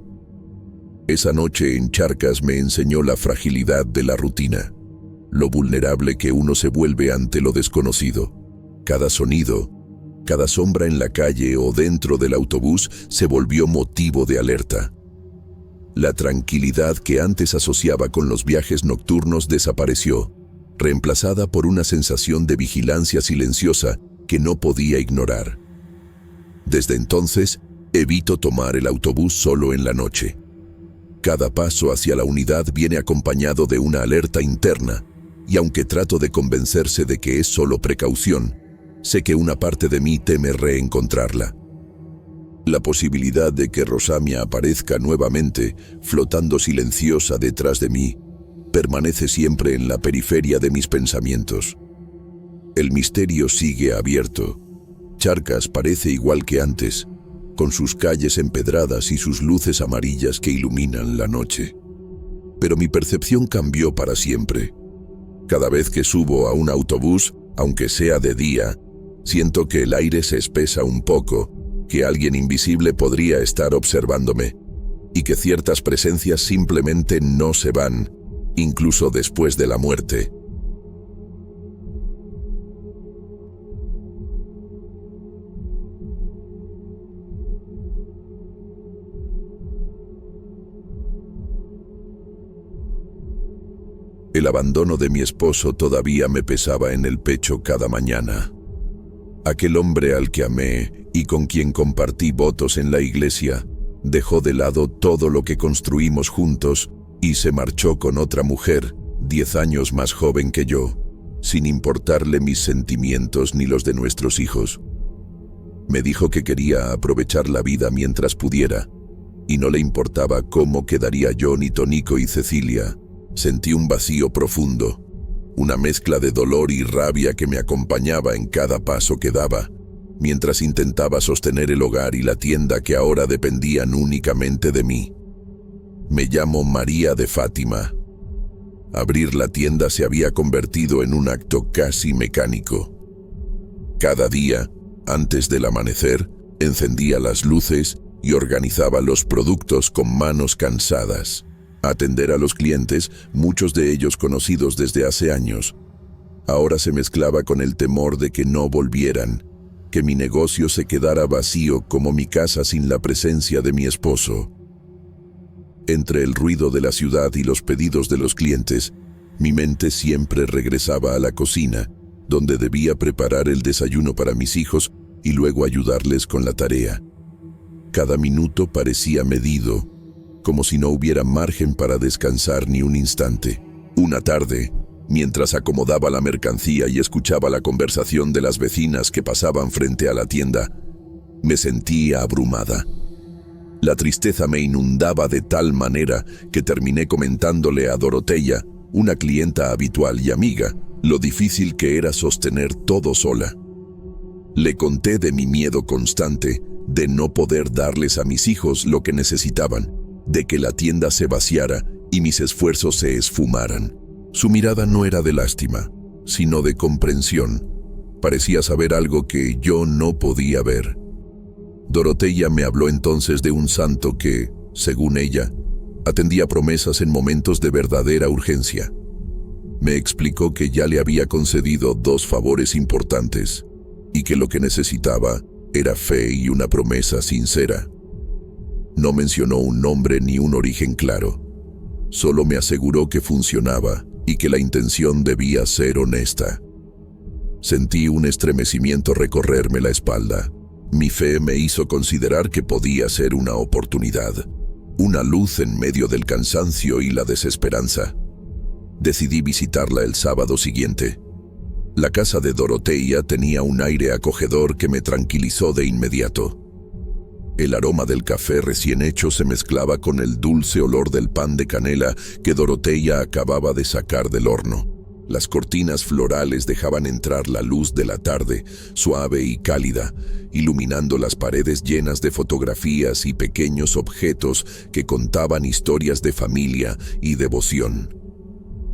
Esa noche en Charcas me enseñó la fragilidad de la rutina, lo vulnerable que uno se vuelve ante lo desconocido. Cada sonido, cada sombra en la calle o dentro del autobús se volvió motivo de alerta. La tranquilidad que antes asociaba con los viajes nocturnos desapareció, reemplazada por una sensación de vigilancia silenciosa que no podía ignorar. Desde entonces, evito tomar el autobús solo en la noche. Cada paso hacia la unidad viene acompañado de una alerta interna, y aunque trato de convencerse de que es solo precaución, sé que una parte de mí teme reencontrarla. La posibilidad de que Rosamia aparezca nuevamente, flotando silenciosa detrás de mí, permanece siempre en la periferia de mis pensamientos. El misterio sigue abierto. Charcas parece igual que antes, con sus calles empedradas y sus luces amarillas que iluminan la noche. Pero mi percepción cambió para siempre. Cada vez que subo a un autobús, aunque sea de día, siento que el aire se espesa un poco, que alguien invisible podría estar observándome, y que ciertas presencias simplemente no se van, incluso después de la muerte. El abandono de mi esposo todavía me pesaba en el pecho cada mañana. Aquel hombre al que amé y con quien compartí votos en la iglesia, dejó de lado todo lo que construimos juntos y se marchó con otra mujer, 10 años más joven que yo, sin importarle mis sentimientos ni los de nuestros hijos. Me dijo que quería aprovechar la vida mientras pudiera, y no le importaba cómo quedaría yo, ni Tonico y Cecilia. Sentí un vacío profundo, una mezcla de dolor y rabia que me acompañaba en cada paso que daba, mientras intentaba sostener el hogar y la tienda que ahora dependían únicamente de mí. Me llamo María de Fátima. Abrir la tienda se había convertido en un acto casi mecánico. Cada día, antes del amanecer, encendía las luces y organizaba los productos con manos cansadas. Atender a los clientes, muchos de ellos conocidos desde hace años, ahora se mezclaba con el temor de que no volvieran, que mi negocio se quedara vacío como mi casa sin la presencia de mi esposo. Entre el ruido de la ciudad y los pedidos de los clientes, mi mente siempre regresaba a la cocina, donde debía preparar el desayuno para mis hijos y luego ayudarles con la tarea. Cada minuto parecía medido, como si no hubiera margen para descansar ni un instante. Una tarde, mientras acomodaba la mercancía y escuchaba la conversación de las vecinas que pasaban frente a la tienda, me sentía abrumada. La tristeza me inundaba de tal manera que terminé comentándole a Doroteya, una clienta habitual y amiga, lo difícil que era sostener todo sola. Le conté de mi miedo constante de no poder darles a mis hijos lo que necesitaban, de que la tienda se vaciara y mis esfuerzos se esfumaran. Su mirada no era de lástima, sino de comprensión. Parecía saber algo que yo no podía ver. Doroteya me habló entonces de un santo que, según ella, atendía promesas en momentos de verdadera urgencia. Me explicó que ya le había concedido 2 favores importantes y que lo que necesitaba era fe y una promesa sincera. No mencionó un nombre ni un origen claro. Solo me aseguró que funcionaba y que la intención debía ser honesta. Sentí un estremecimiento recorrerme la espalda. Mi fe me hizo considerar que podía ser una oportunidad, una luz en medio del cansancio y la desesperanza. Decidí visitarla el sábado siguiente. La casa de Doroteya tenía un aire acogedor que me tranquilizó de inmediato. El aroma del café recién hecho se mezclaba con el dulce olor del pan de canela que Doroteya acababa de sacar del horno. Las cortinas florales dejaban entrar la luz de la tarde, suave y cálida, iluminando las paredes llenas de fotografías y pequeños objetos que contaban historias de familia y devoción.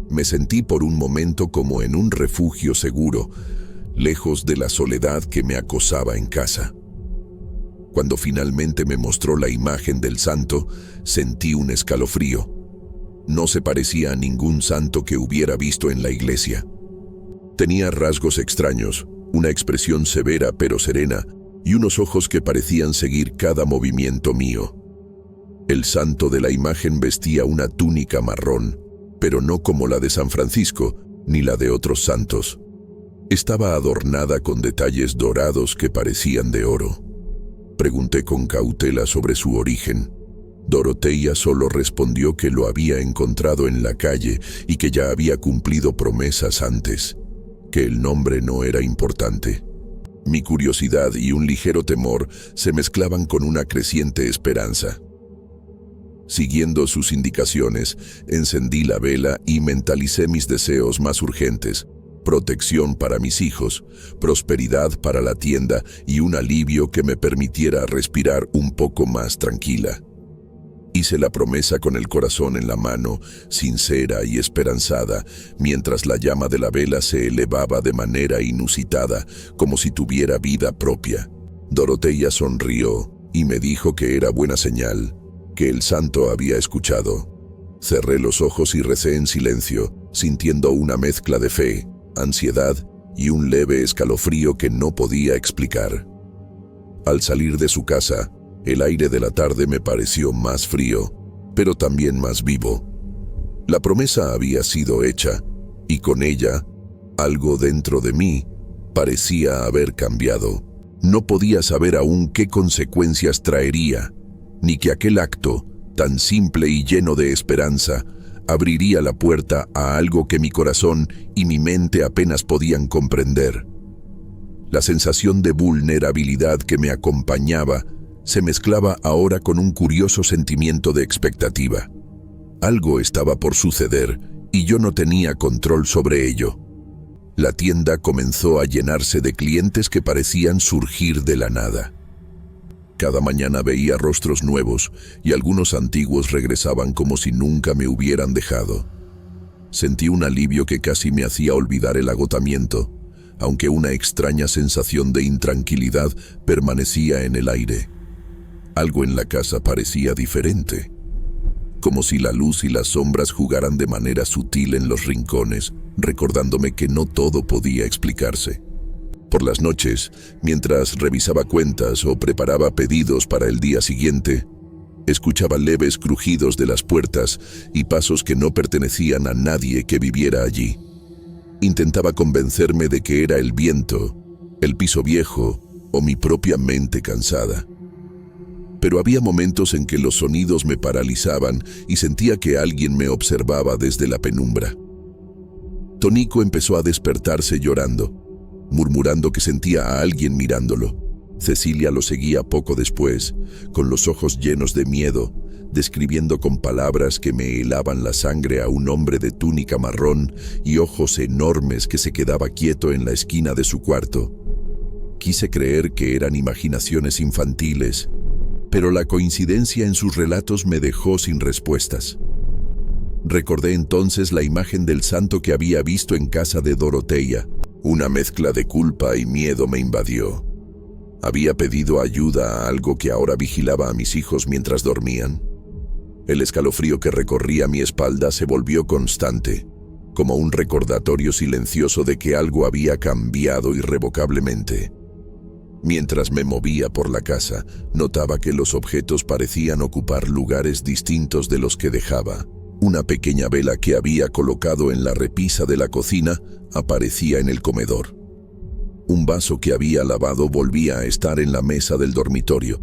Me sentí por un momento como en un refugio seguro, lejos de la soledad que me acosaba en casa. Cuando finalmente me mostró la imagen del santo, sentí un escalofrío. No se parecía a ningún santo que hubiera visto en la iglesia. Tenía rasgos extraños, una expresión severa pero serena, y unos ojos que parecían seguir cada movimiento mío. El santo de la imagen vestía una túnica marrón, pero no como la de San Francisco, ni la de otros santos. Estaba adornada con detalles dorados que parecían de oro. Pregunté con cautela sobre su origen. Doroteya solo respondió que lo había encontrado en la calle y que ya había cumplido promesas antes, que el nombre no era importante. Mi curiosidad y un ligero temor se mezclaban con una creciente esperanza. Siguiendo sus indicaciones, encendí la vela y mentalicé mis deseos más urgentes: protección para mis hijos, prosperidad para la tienda y un alivio que me permitiera respirar un poco más tranquila. Hice la promesa con el corazón en la mano, sincera y esperanzada, mientras la llama de la vela se elevaba de manera inusitada, como si tuviera vida propia. Doroteya sonrió y me dijo que era buena señal, que el santo había escuchado. Cerré los ojos y recé en silencio, sintiendo una mezcla de fe, ansiedad y un leve escalofrío que no podía explicar. Al salir de su casa, el aire de la tarde me pareció más frío, pero también más vivo. La promesa había sido hecha, y con ella, algo dentro de mí parecía haber cambiado. No podía saber aún qué consecuencias traería, ni que aquel acto, tan simple y lleno de esperanza, abriría la puerta a algo que mi corazón y mi mente apenas podían comprender. La sensación de vulnerabilidad que me acompañaba se mezclaba ahora con un curioso sentimiento de expectativa. Algo estaba por suceder y yo no tenía control sobre ello. La tienda comenzó a llenarse de clientes que parecían surgir de la nada. Cada mañana veía rostros nuevos y algunos antiguos regresaban como si nunca me hubieran dejado. Sentí un alivio que casi me hacía olvidar el agotamiento, aunque una extraña sensación de intranquilidad permanecía en el aire. Algo en la casa parecía diferente, como si la luz y las sombras jugaran de manera sutil en los rincones, recordándome que no todo podía explicarse. Por las noches, mientras revisaba cuentas o preparaba pedidos para el día siguiente, escuchaba leves crujidos de las puertas y pasos que no pertenecían a nadie que viviera allí. Intentaba convencerme de que era el viento, el piso viejo o mi propia mente cansada. Pero había momentos en que los sonidos me paralizaban y sentía que alguien me observaba desde la penumbra. Tonico empezó a despertarse llorando, murmurando que sentía a alguien mirándolo. Cecilia lo seguía poco después, con los ojos llenos de miedo, describiendo con palabras que me helaban la sangre a un hombre de túnica marrón y ojos enormes que se quedaba quieto en la esquina de su cuarto. Quise creer que eran imaginaciones infantiles, pero la coincidencia en sus relatos me dejó sin respuestas. Recordé entonces la imagen del santo que había visto en casa de Dorotea. Una mezcla de culpa y miedo me invadió. ¿Había pedido ayuda a algo que ahora vigilaba a mis hijos mientras dormían? El escalofrío que recorría mi espalda se volvió constante, como un recordatorio silencioso de que algo había cambiado irrevocablemente. Mientras me movía por la casa, notaba que los objetos parecían ocupar lugares distintos de los que dejaba. Una pequeña vela que había colocado en la repisa de la cocina aparecía en el comedor. Un vaso que había lavado volvía a estar en la mesa del dormitorio.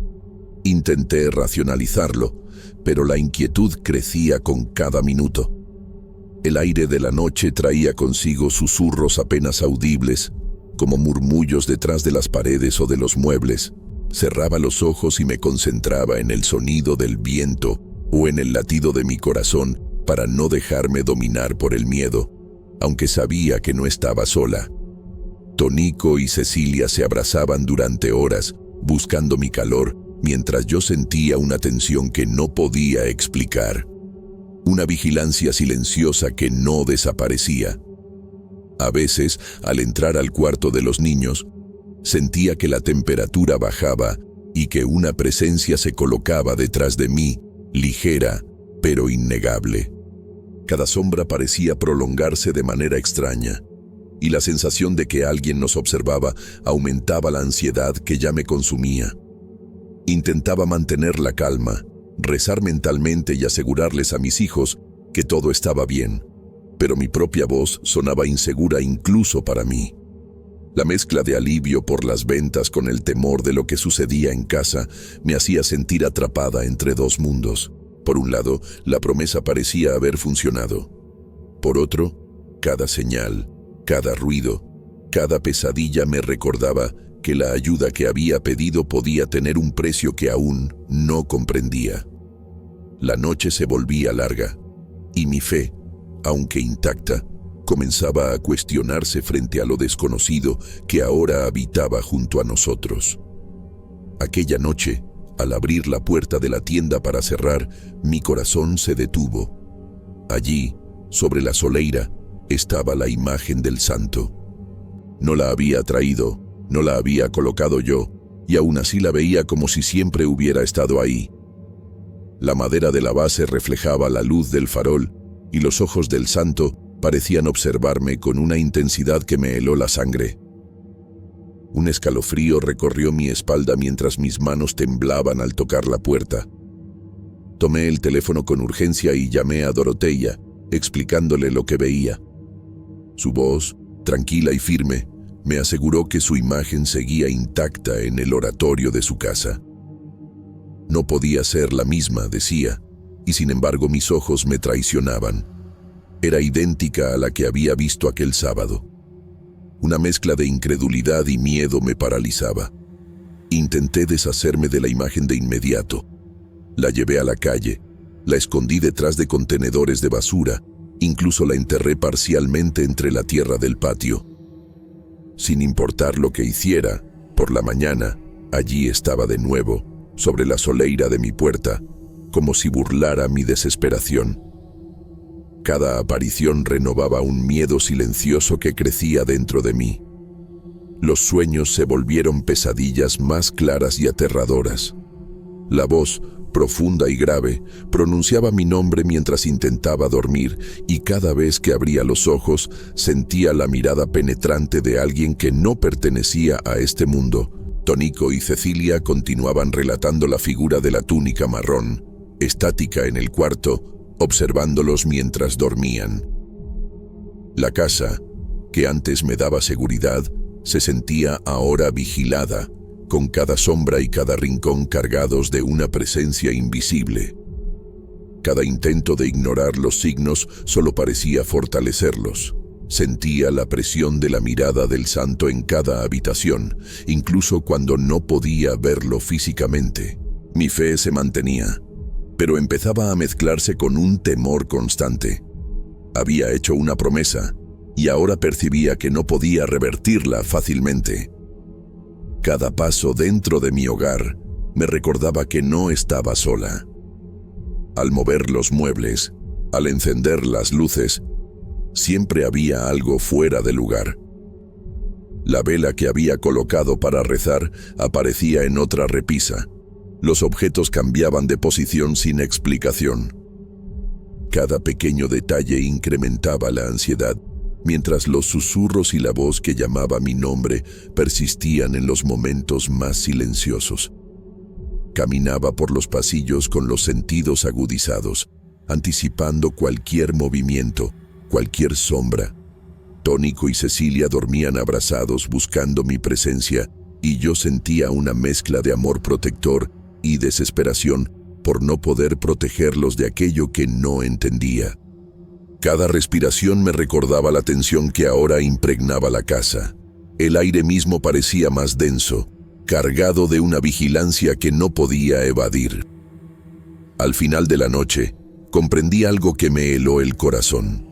Intenté racionalizarlo, pero la inquietud crecía con cada minuto. El aire de la noche traía consigo susurros apenas audibles, como murmullos detrás de las paredes o de los muebles. Cerraba los ojos y me concentraba en el sonido del viento o en el latido de mi corazón para no dejarme dominar por el miedo, aunque sabía que no estaba sola. Tonico y Cecilia se abrazaban durante horas, buscando mi calor, mientras yo sentía una tensión que no podía explicar. Una vigilancia silenciosa que no desaparecía. A veces, al entrar al cuarto de los niños, sentía que la temperatura bajaba y que una presencia se colocaba detrás de mí, ligera, pero innegable. Cada sombra parecía prolongarse de manera extraña, y la sensación de que alguien nos observaba aumentaba la ansiedad que ya me consumía. Intentaba mantener la calma, rezar mentalmente y asegurarles a mis hijos que todo estaba bien, pero mi propia voz sonaba insegura incluso para mí. La mezcla de alivio por las ventas con el temor de lo que sucedía en casa me hacía sentir atrapada entre dos mundos. Por un lado, la promesa parecía haber funcionado. Por otro, cada señal, cada ruido, cada pesadilla me recordaba que la ayuda que había pedido podía tener un precio que aún no comprendía. La noche se volvía larga, y mi fe, aunque intacta, comenzaba a cuestionarse frente a lo desconocido que ahora habitaba junto a nosotros. Aquella noche, al abrir la puerta de la tienda para cerrar, mi corazón se detuvo. Allí, sobre la soleira, estaba la imagen del santo. No la había traído, no la había colocado yo, y aún así la veía como si siempre hubiera estado ahí. La madera de la base reflejaba la luz del farol, y los ojos del santo parecían observarme con una intensidad que me heló la sangre. Un escalofrío recorrió mi espalda mientras mis manos temblaban al tocar la puerta. Tomé el teléfono con urgencia y llamé a Dorotea, explicándole lo que veía. Su voz, tranquila y firme, me aseguró que su imagen seguía intacta en el oratorio de su casa. No podía ser la misma, decía, y sin embargo mis ojos me traicionaban. Era idéntica a la que había visto aquel sábado. Una mezcla de incredulidad y miedo me paralizaba. Intenté deshacerme de la imagen de inmediato. La llevé a la calle, la escondí detrás de contenedores de basura, incluso la enterré parcialmente entre la tierra del patio. Sin importar lo que hiciera, por la mañana, allí estaba de nuevo, sobre la soleira de mi puerta, como si burlara mi desesperación. Cada aparición renovaba un miedo silencioso que crecía dentro de mí. Los sueños se volvieron pesadillas más claras y aterradoras. La voz, profunda y grave, pronunciaba mi nombre mientras intentaba dormir, y cada vez que abría los ojos sentía la mirada penetrante de alguien que no pertenecía a este mundo. Tónico y Cecilia continuaban relatando la figura de la túnica marrón, estática en el cuarto, observándolos mientras dormían. La casa, que antes me daba seguridad, se sentía ahora vigilada, con cada sombra y cada rincón cargados de una presencia invisible. Cada intento de ignorar los signos solo parecía fortalecerlos. Sentía la presión de la mirada del santo en cada habitación, incluso cuando no podía verlo físicamente. Mi fe se mantenía, pero empezaba a mezclarse con un temor constante. Había hecho una promesa, y ahora percibía que no podía revertirla fácilmente. Cada paso dentro de mi hogar me recordaba que no estaba sola. Al mover los muebles, al encender las luces, siempre había algo fuera de lugar. La vela que había colocado para rezar aparecía en otra repisa. Los objetos cambiaban de posición sin explicación. Cada pequeño detalle incrementaba la ansiedad, mientras los susurros y la voz que llamaba mi nombre persistían en los momentos más silenciosos. Caminaba por los pasillos con los sentidos agudizados, anticipando cualquier movimiento, cualquier sombra. Tónico y Cecilia dormían abrazados buscando mi presencia, y yo sentía una mezcla de amor protector y desesperación por no poder protegerlos de aquello que no entendía. Cada respiración me recordaba la tensión que ahora impregnaba la casa. El aire mismo parecía más denso, cargado de una vigilancia que no podía evadir. Al final de la noche, comprendí algo que me heló el corazón.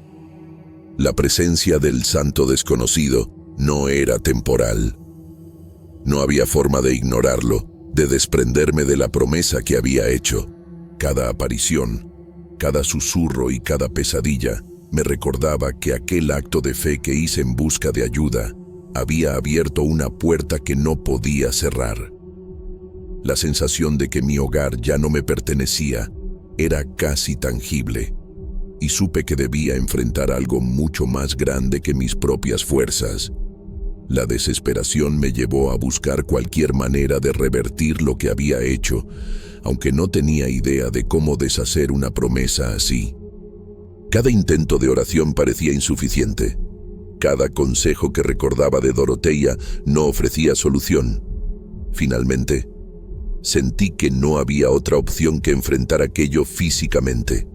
La presencia del santo desconocido no era temporal. No había forma de ignorarlo, de desprenderme de la promesa que había hecho. Cada aparición, cada susurro y cada pesadilla me recordaba que aquel acto de fe que hice en busca de ayuda había abierto una puerta que no podía cerrar. La sensación de que mi hogar ya no me pertenecía era casi tangible, y supe que debía enfrentar algo mucho más grande que mis propias fuerzas. La desesperación me llevó a buscar cualquier manera de revertir lo que había hecho, aunque no tenía idea de cómo deshacer una promesa así. Cada intento de oración parecía insuficiente. Cada consejo que recordaba de Dorotea no ofrecía solución. Finalmente, sentí que no había otra opción que enfrentar aquello físicamente,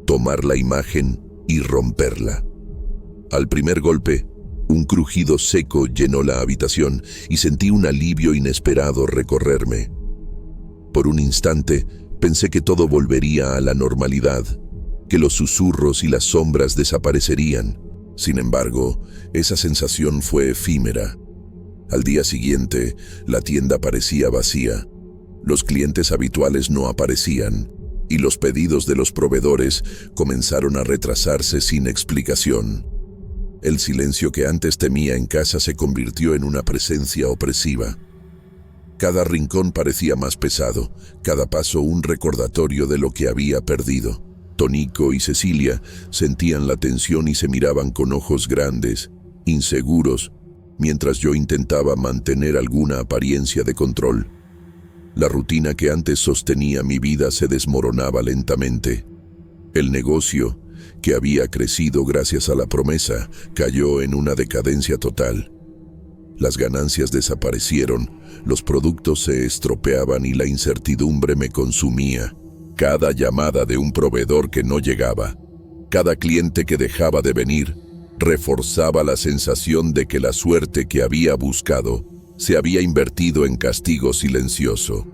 tomar la imagen y romperla. Al primer golpe, un crujido seco llenó la habitación y sentí un alivio inesperado recorrerme. Por un instante, pensé que todo volvería a la normalidad, que los susurros y las sombras desaparecerían. Sin embargo, esa sensación fue efímera. Al día siguiente, la tienda parecía vacía. Los clientes habituales no aparecían, y los pedidos de los proveedores comenzaron a retrasarse sin explicación. El silencio que antes temía en casa se convirtió en una presencia opresiva. Cada rincón parecía más pesado, cada paso un recordatorio de lo que había perdido. Tónico y Cecilia sentían la tensión y se miraban con ojos grandes, inseguros, mientras yo intentaba mantener alguna apariencia de control. La rutina que antes sostenía mi vida se desmoronaba lentamente. El negocio, que había crecido gracias a la promesa, cayó en una decadencia total. Las ganancias desaparecieron, los productos se estropeaban y la incertidumbre me consumía. Cada llamada de un proveedor que no llegaba, cada cliente que dejaba de venir, reforzaba la sensación de que la suerte que había buscado se había invertido en castigo silencioso.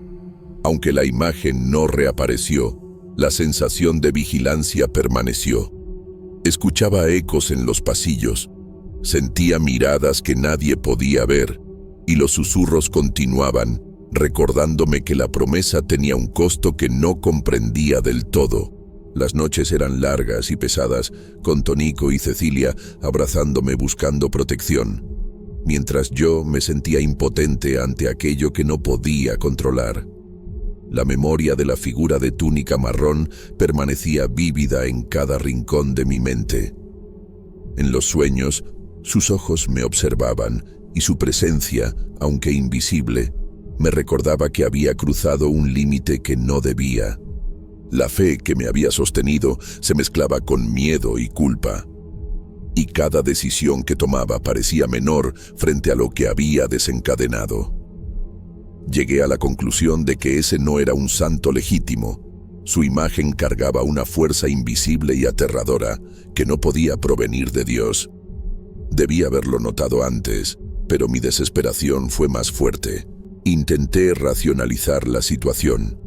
Aunque la imagen no reapareció, la sensación de vigilancia permaneció. Escuchaba ecos en los pasillos, sentía miradas que nadie podía ver, y los susurros continuaban, recordándome que la promesa tenía un costo que no comprendía del todo. Las noches eran largas y pesadas, con Tonico y Cecilia abrazándome buscando protección, mientras yo me sentía impotente ante aquello que no podía controlar. La memoria de la figura de túnica marrón permanecía vívida en cada rincón de mi mente. En los sueños, sus ojos me observaban, y su presencia, aunque invisible, me recordaba que había cruzado un límite que no debía. La fe que me había sostenido se mezclaba con miedo y culpa, y cada decisión que tomaba parecía menor frente a lo que había desencadenado. Llegué a la conclusión de que ese no era un santo legítimo. Su imagen cargaba una fuerza invisible y aterradora que no podía provenir de Dios. Debí haberlo notado antes, pero mi desesperación fue más fuerte. Intenté racionalizar la situación,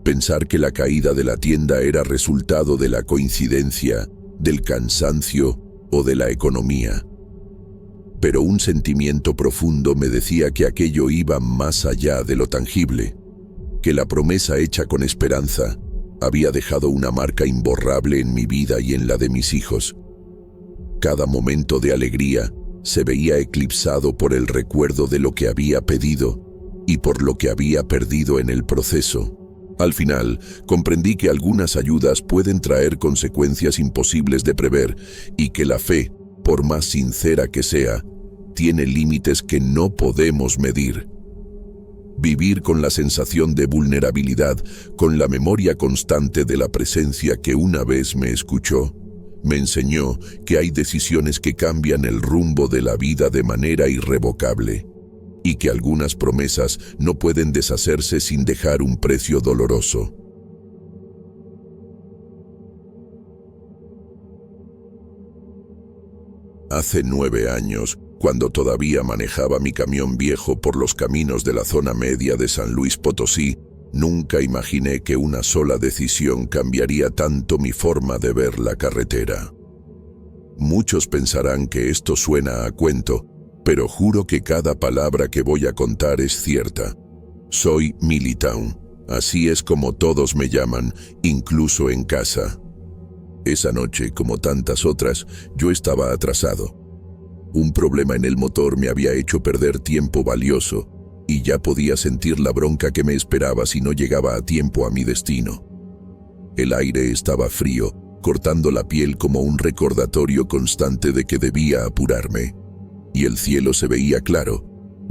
pensar que la caída de la tienda era resultado de la coincidencia, del cansancio o de la economía. Pero un sentimiento profundo me decía que aquello iba más allá de lo tangible, que la promesa hecha con esperanza había dejado una marca imborrable en mi vida y en la de mis hijos. Cada momento de alegría se veía eclipsado por el recuerdo de lo que había pedido y por lo que había perdido en el proceso. Al final, comprendí que algunas ayudas pueden traer consecuencias imposibles de prever y que la fe, por más sincera que sea, tiene límites que no podemos medir. Vivir con la sensación de vulnerabilidad, con la memoria constante de la presencia que una vez me escuchó, me enseñó que hay decisiones que cambian el rumbo de la vida de manera irrevocable, y que algunas promesas no pueden deshacerse sin dejar un precio doloroso. Hace 9 años, cuando todavía manejaba mi camión viejo por los caminos de la zona media de San Luis Potosí, nunca imaginé que una sola decisión cambiaría tanto mi forma de ver la carretera. Muchos pensarán que esto suena a cuento, pero juro que cada palabra que voy a contar es cierta. Soy Militown, así es como todos me llaman, incluso en casa. Esa noche, como tantas otras, yo estaba atrasado. Un problema en el motor me había hecho perder tiempo valioso, y ya podía sentir la bronca que me esperaba si no llegaba a tiempo a mi destino. El aire estaba frío, cortando la piel como un recordatorio constante de que debía apurarme. Y el cielo se veía claro,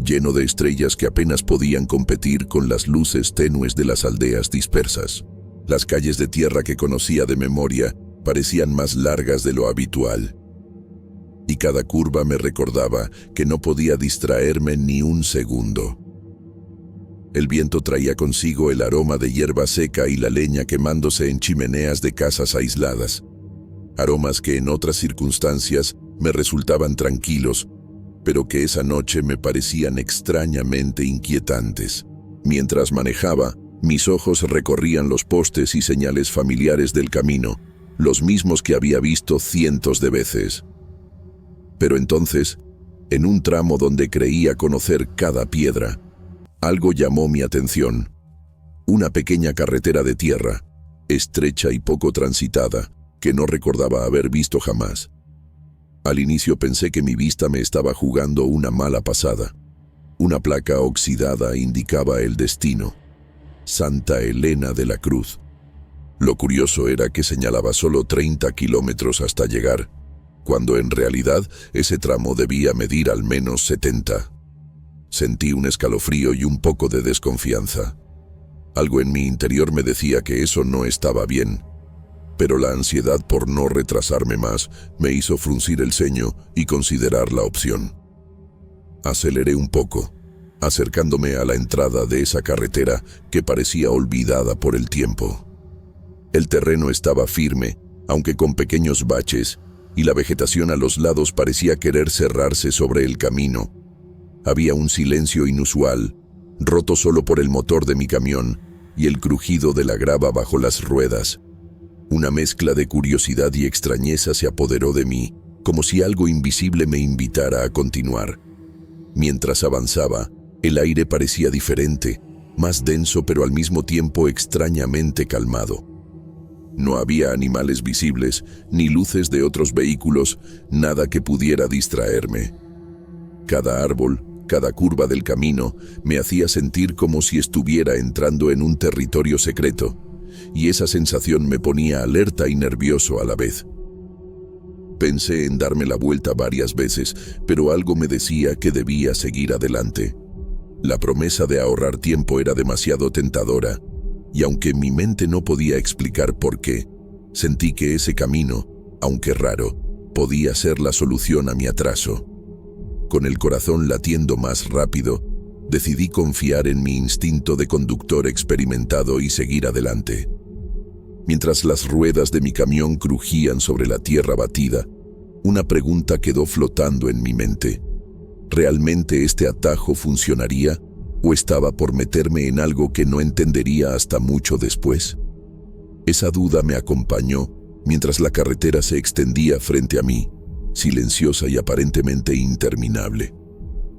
lleno de estrellas que apenas podían competir con las luces tenues de las aldeas dispersas. Las calles de tierra que conocía de memoria parecían más largas de lo habitual, y cada curva me recordaba que no podía distraerme ni un segundo. El viento traía consigo el aroma de hierba seca y la leña quemándose en chimeneas de casas aisladas, aromas que en otras circunstancias me resultaban tranquilos, pero que esa noche me parecían extrañamente inquietantes. Mientras manejaba, mis ojos recorrían los postes y señales familiares del camino, los mismos que había visto cientos de veces. Pero entonces, en un tramo donde creía conocer cada piedra, algo llamó mi atención. Una pequeña carretera de tierra, estrecha y poco transitada, que no recordaba haber visto jamás. Al inicio pensé que mi vista me estaba jugando una mala pasada. Una placa oxidada indicaba el destino: Santa Elena de la Cruz. Lo curioso era que señalaba solo 30 kilómetros hasta llegar, cuando en realidad ese tramo debía medir al menos 70. Sentí un escalofrío y un poco de desconfianza. Algo en mi interior me decía que eso no estaba bien, pero la ansiedad por no retrasarme más me hizo fruncir el ceño y considerar la opción. Aceleré un poco, acercándome a la entrada de esa carretera que parecía olvidada por el tiempo. El terreno estaba firme, aunque con pequeños baches, y la vegetación a los lados parecía querer cerrarse sobre el camino. Había un silencio inusual, roto solo por el motor de mi camión y el crujido de la grava bajo las ruedas. Una mezcla de curiosidad y extrañeza se apoderó de mí, como si algo invisible me invitara a continuar. Mientras avanzaba, el aire parecía diferente, más denso pero al mismo tiempo extrañamente calmado. No había animales visibles, ni luces de otros vehículos, nada que pudiera distraerme. Cada árbol, cada curva del camino, me hacía sentir como si estuviera entrando en un territorio secreto, y esa sensación me ponía alerta y nervioso a la vez. Pensé en darme la vuelta varias veces, pero algo me decía que debía seguir adelante. La promesa de ahorrar tiempo era demasiado tentadora, y aunque mi mente no podía explicar por qué, sentí que ese camino, aunque raro, podía ser la solución a mi atraso. Con el corazón latiendo más rápido, decidí confiar en mi instinto de conductor experimentado y seguir adelante. Mientras las ruedas de mi camión crujían sobre la tierra batida, una pregunta quedó flotando en mi mente. ¿Realmente este atajo funcionaría o estaba por meterme en algo que no entendería hasta mucho después? Esa duda me acompañó mientras la carretera se extendía frente a mí, silenciosa y aparentemente interminable.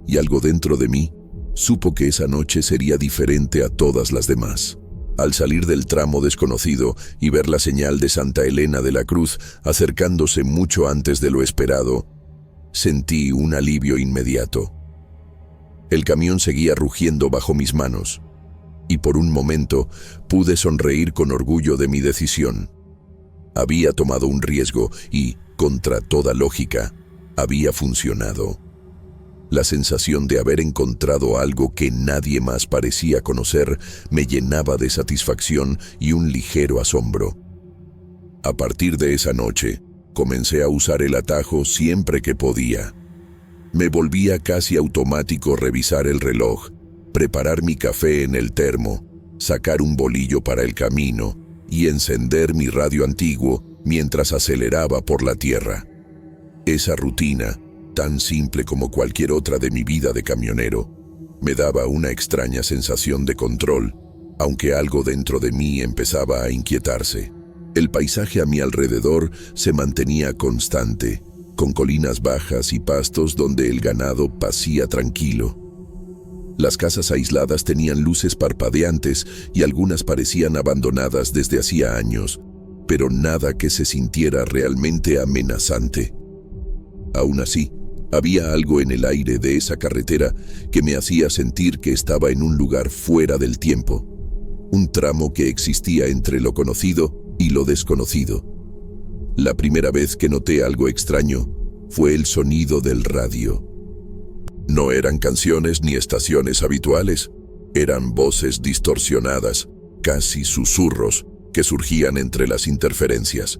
Y algo dentro de mí supo que esa noche sería diferente a todas las demás. Al salir del tramo desconocido y ver la señal de Santa Elena de la Cruz acercándose mucho antes de lo esperado, sentí un alivio inmediato. El camión seguía rugiendo bajo mis manos, y por un momento pude sonreír con orgullo de mi decisión. Había tomado un riesgo y, contra toda lógica, había funcionado. La sensación de haber encontrado algo que nadie más parecía conocer me llenaba de satisfacción y un ligero asombro. A partir de esa noche, comencé a usar el atajo siempre que podía. Me volvía casi automático revisar el reloj, preparar mi café en el termo, sacar un bolillo para el camino y encender mi radio antiguo mientras aceleraba por la tierra. Esa rutina, tan simple como cualquier otra de mi vida de camionero, me daba una extraña sensación de control, aunque algo dentro de mí empezaba a inquietarse. El paisaje a mi alrededor se mantenía constante, con colinas bajas y pastos donde el ganado pacía tranquilo. Las casas aisladas tenían luces parpadeantes y algunas parecían abandonadas desde hacía años, pero nada que se sintiera realmente amenazante. Aún así, había algo en el aire de esa carretera que me hacía sentir que estaba en un lugar fuera del tiempo, un tramo que existía entre lo conocido y lo desconocido. La primera vez que noté algo extraño fue el sonido del radio. No eran canciones ni estaciones habituales, eran voces distorsionadas, casi susurros, que surgían entre las interferencias.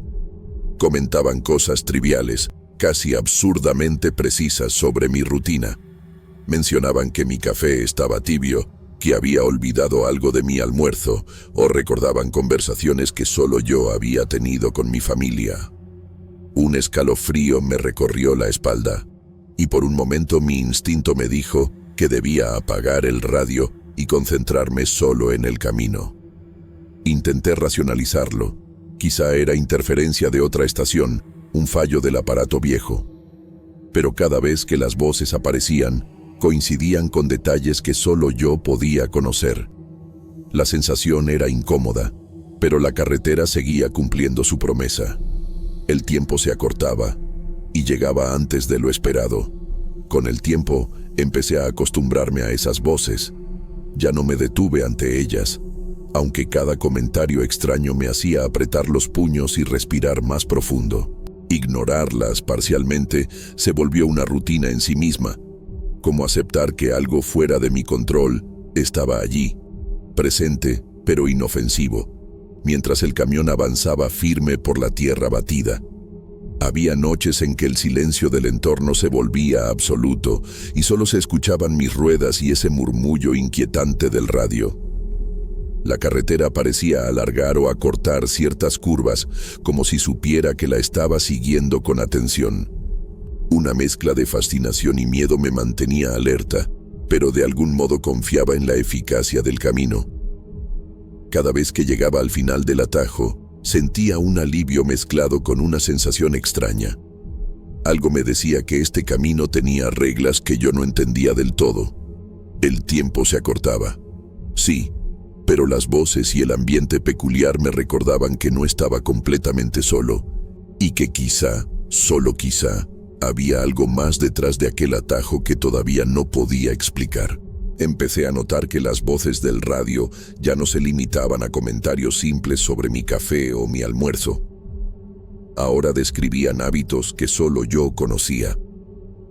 Comentaban cosas triviales, casi absurdamente precisas sobre mi rutina. Mencionaban que mi café estaba tibio, que había olvidado algo de mi almuerzo, o recordaban conversaciones que solo yo había tenido con mi familia. Un escalofrío me recorrió la espalda, y por un momento mi instinto me dijo que debía apagar el radio y concentrarme solo en el camino. Intenté racionalizarlo. Quizá era interferencia de otra estación, un fallo del aparato viejo. Pero cada vez que las voces aparecían, coincidían con detalles que solo yo podía conocer. La sensación era incómoda, pero la carretera seguía cumpliendo su promesa. El tiempo se acortaba y llegaba antes de lo esperado. Con el tiempo, empecé a acostumbrarme a esas voces. Ya no me detuve ante ellas, aunque cada comentario extraño me hacía apretar los puños y respirar más profundo. Ignorarlas parcialmente se volvió una rutina en sí misma, como aceptar que algo fuera de mi control estaba allí, presente pero inofensivo, mientras el camión avanzaba firme por la tierra batida. Había noches en que el silencio del entorno se volvía absoluto y solo se escuchaban mis ruedas y ese murmullo inquietante del radio. La carretera parecía alargar o acortar ciertas curvas, como si supiera que la estaba siguiendo con atención. Una mezcla de fascinación y miedo me mantenía alerta, pero de algún modo confiaba en la eficacia del camino. Cada vez que llegaba al final del atajo, sentía un alivio mezclado con una sensación extraña. Algo me decía que este camino tenía reglas que yo no entendía del todo. El tiempo se acortaba. Sí, pero las voces y el ambiente peculiar me recordaban que no estaba completamente solo, y que quizá, solo quizá, había algo más detrás de aquel atajo que todavía no podía explicar. Empecé a notar que las voces del radio ya no se limitaban a comentarios simples sobre mi café o mi almuerzo. Ahora describían hábitos que solo yo conocía.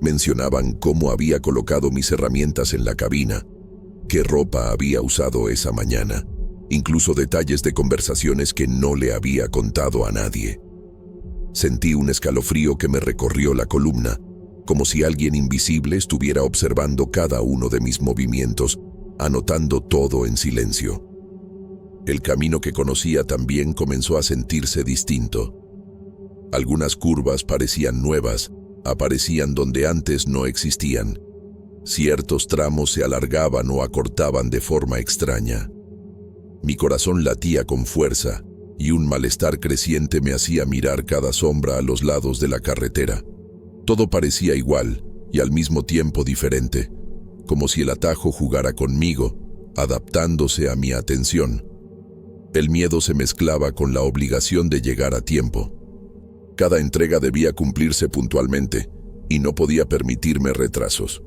Mencionaban cómo había colocado mis herramientas en la cabina, qué ropa había usado esa mañana, incluso detalles de conversaciones que no le había contado a nadie. Sentí un escalofrío que me recorrió la columna, como si alguien invisible estuviera observando cada uno de mis movimientos, anotando todo en silencio. El camino que conocía también comenzó a sentirse distinto. Algunas curvas parecían nuevas, aparecían donde antes no existían. Ciertos tramos se alargaban o acortaban de forma extraña. Mi corazón latía con fuerza, y un malestar creciente me hacía mirar cada sombra a los lados de la carretera. Todo parecía igual y al mismo tiempo diferente, como si el atajo jugara conmigo, adaptándose a mi atención. El miedo se mezclaba con la obligación de llegar a tiempo. Cada entrega debía cumplirse puntualmente y no podía permitirme retrasos.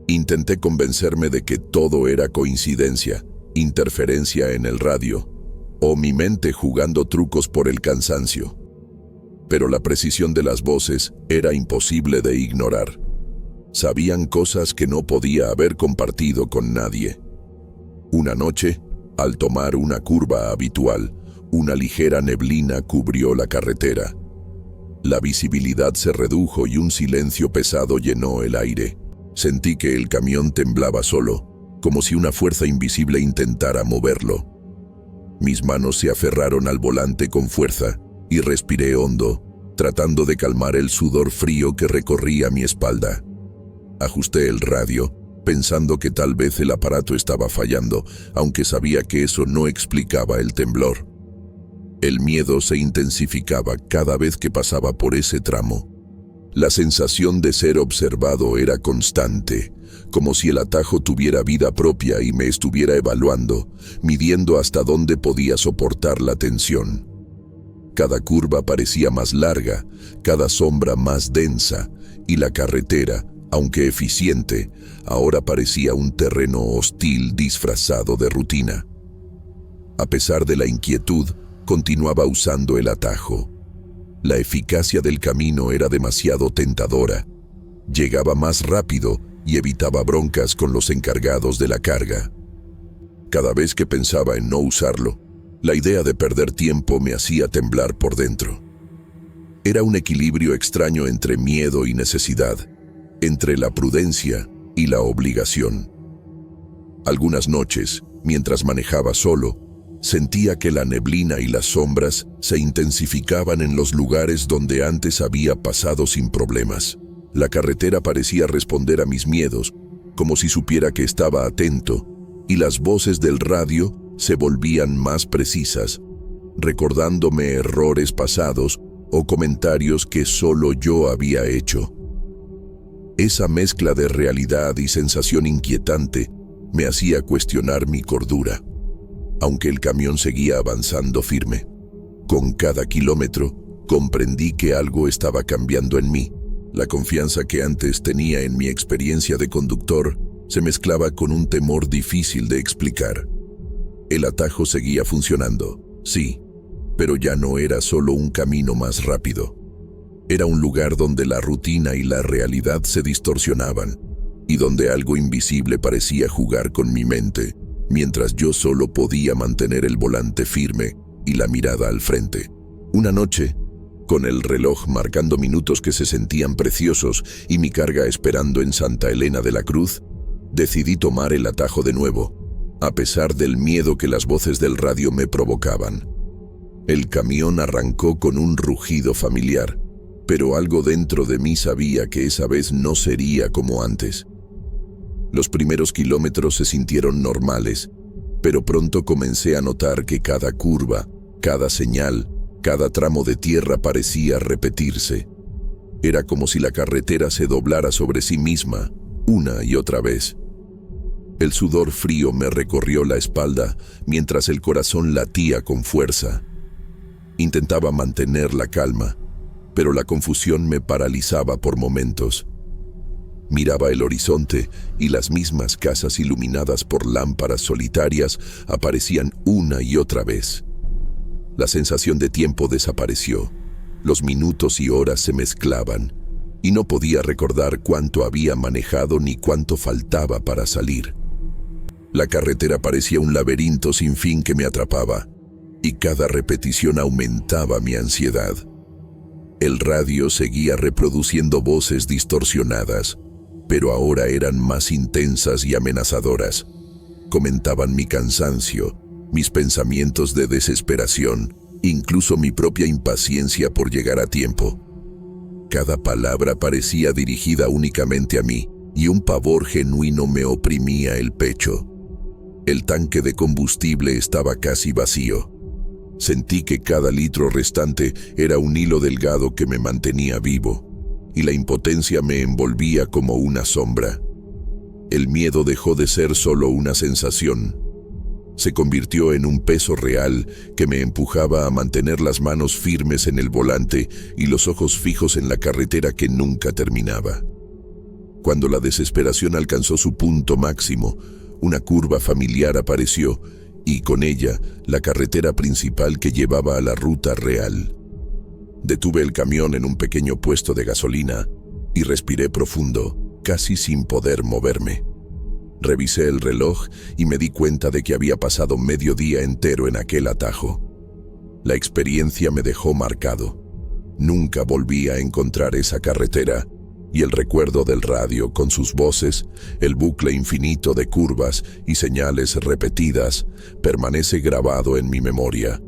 Intenté convencerme de que todo era coincidencia, interferencia en el radio, o mi mente jugando trucos por el cansancio. Pero la precisión de las voces era imposible de ignorar. Sabían cosas que no podía haber compartido con nadie. Una noche, al tomar una curva habitual, una ligera neblina cubrió la carretera. La visibilidad se redujo y un silencio pesado llenó el aire. Sentí que el camión temblaba solo, como si una fuerza invisible intentara moverlo. Mis manos se aferraron al volante con fuerza y respiré hondo, tratando de calmar el sudor frío que recorría mi espalda. Ajusté el radio, pensando que tal vez el aparato estaba fallando, aunque sabía que eso no explicaba el temblor. El miedo se intensificaba cada vez que pasaba por ese tramo. La sensación de ser observado era constante, como si el atajo tuviera vida propia y me estuviera evaluando, midiendo hasta dónde podía soportar la tensión. Cada curva parecía más larga, cada sombra más densa, y la carretera, aunque eficiente, ahora parecía un terreno hostil disfrazado de rutina. A pesar de la inquietud, continuaba usando el atajo. La eficacia del camino era demasiado tentadora. Llegaba más rápido y evitaba broncas con los encargados de la carga. Cada vez que pensaba en no usarlo, la idea de perder tiempo me hacía temblar por dentro. Era un equilibrio extraño entre miedo y necesidad, entre la prudencia y la obligación. Algunas noches, mientras manejaba solo, sentía que la neblina y las sombras se intensificaban en los lugares donde antes había pasado sin problemas. La carretera parecía responder a mis miedos, como si supiera que estaba atento, y las voces del radio se volvían más precisas, recordándome errores pasados o comentarios que solo yo había hecho. Esa mezcla de realidad y sensación inquietante me hacía cuestionar mi cordura, aunque el camión seguía avanzando firme. Con cada kilómetro, comprendí que algo estaba cambiando en mí. La confianza que antes tenía en mi experiencia de conductor se mezclaba con un temor difícil de explicar. El atajo seguía funcionando, sí, pero ya no era solo un camino más rápido. Era un lugar donde la rutina y la realidad se distorsionaban, y donde algo invisible parecía jugar con mi mente, mientras yo solo podía mantener el volante firme y la mirada al frente. Una noche, con el reloj marcando minutos que se sentían preciosos y mi carga esperando en Santa Elena de la Cruz, decidí tomar el atajo de nuevo, a pesar del miedo que las voces del radio me provocaban. El camión arrancó con un rugido familiar, pero algo dentro de mí sabía que esa vez no sería como antes. Los primeros kilómetros se sintieron normales, pero pronto comencé a notar que cada curva, cada señal, cada tramo de tierra parecía repetirse. Era como si la carretera se doblara sobre sí misma, una y otra vez. El sudor frío me recorrió la espalda mientras el corazón latía con fuerza. Intentaba mantener la calma, pero la confusión me paralizaba por momentos. Miraba el horizonte y las mismas casas iluminadas por lámparas solitarias aparecían una y otra vez. La sensación de tiempo desapareció. Los minutos y horas se mezclaban, y no podía recordar cuánto había manejado ni cuánto faltaba para salir. La carretera parecía un laberinto sin fin que me atrapaba, y cada repetición aumentaba mi ansiedad. El radio seguía reproduciendo voces distorsionadas, pero ahora eran más intensas y amenazadoras. Comentaban mi cansancio, mis pensamientos de desesperación, incluso mi propia impaciencia por llegar a tiempo. Cada palabra parecía dirigida únicamente a mí, y un pavor genuino me oprimía el pecho. El tanque de combustible estaba casi vacío. Sentí que cada litro restante era un hilo delgado que me mantenía vivo, y la impotencia me envolvía como una sombra. El miedo dejó de ser solo una sensación. Se convirtió en un peso real que me empujaba a mantener las manos firmes en el volante y los ojos fijos en la carretera que nunca terminaba. Cuando la desesperación alcanzó su punto máximo, una curva familiar apareció, y con ella la carretera principal que llevaba a la ruta real. Detuve el camión en un pequeño puesto de gasolina y respiré profundo, casi sin poder moverme. Revisé el reloj y me di cuenta de que había pasado medio día entero en aquel atajo. La experiencia me dejó marcado. Nunca volví a encontrar esa carretera, y el recuerdo del radio con sus voces, el bucle infinito de curvas y señales repetidas, permanece grabado en mi memoria.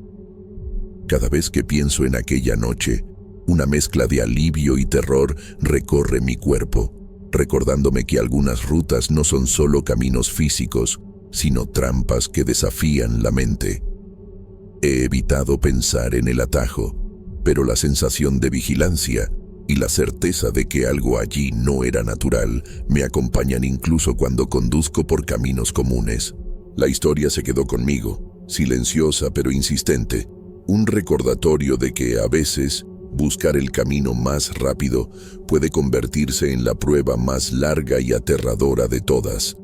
Cada vez que pienso en aquella noche, una mezcla de alivio y terror recorre mi cuerpo, recordándome que algunas rutas no son solo caminos físicos, sino trampas que desafían la mente. He evitado pensar en el atajo, pero la sensación de vigilancia y la certeza de que algo allí no era natural me acompañan incluso cuando conduzco por caminos comunes. La historia se quedó conmigo, silenciosa pero insistente, un recordatorio de que a veces buscar el camino más rápido puede convertirse en la prueba más larga y aterradora de todas.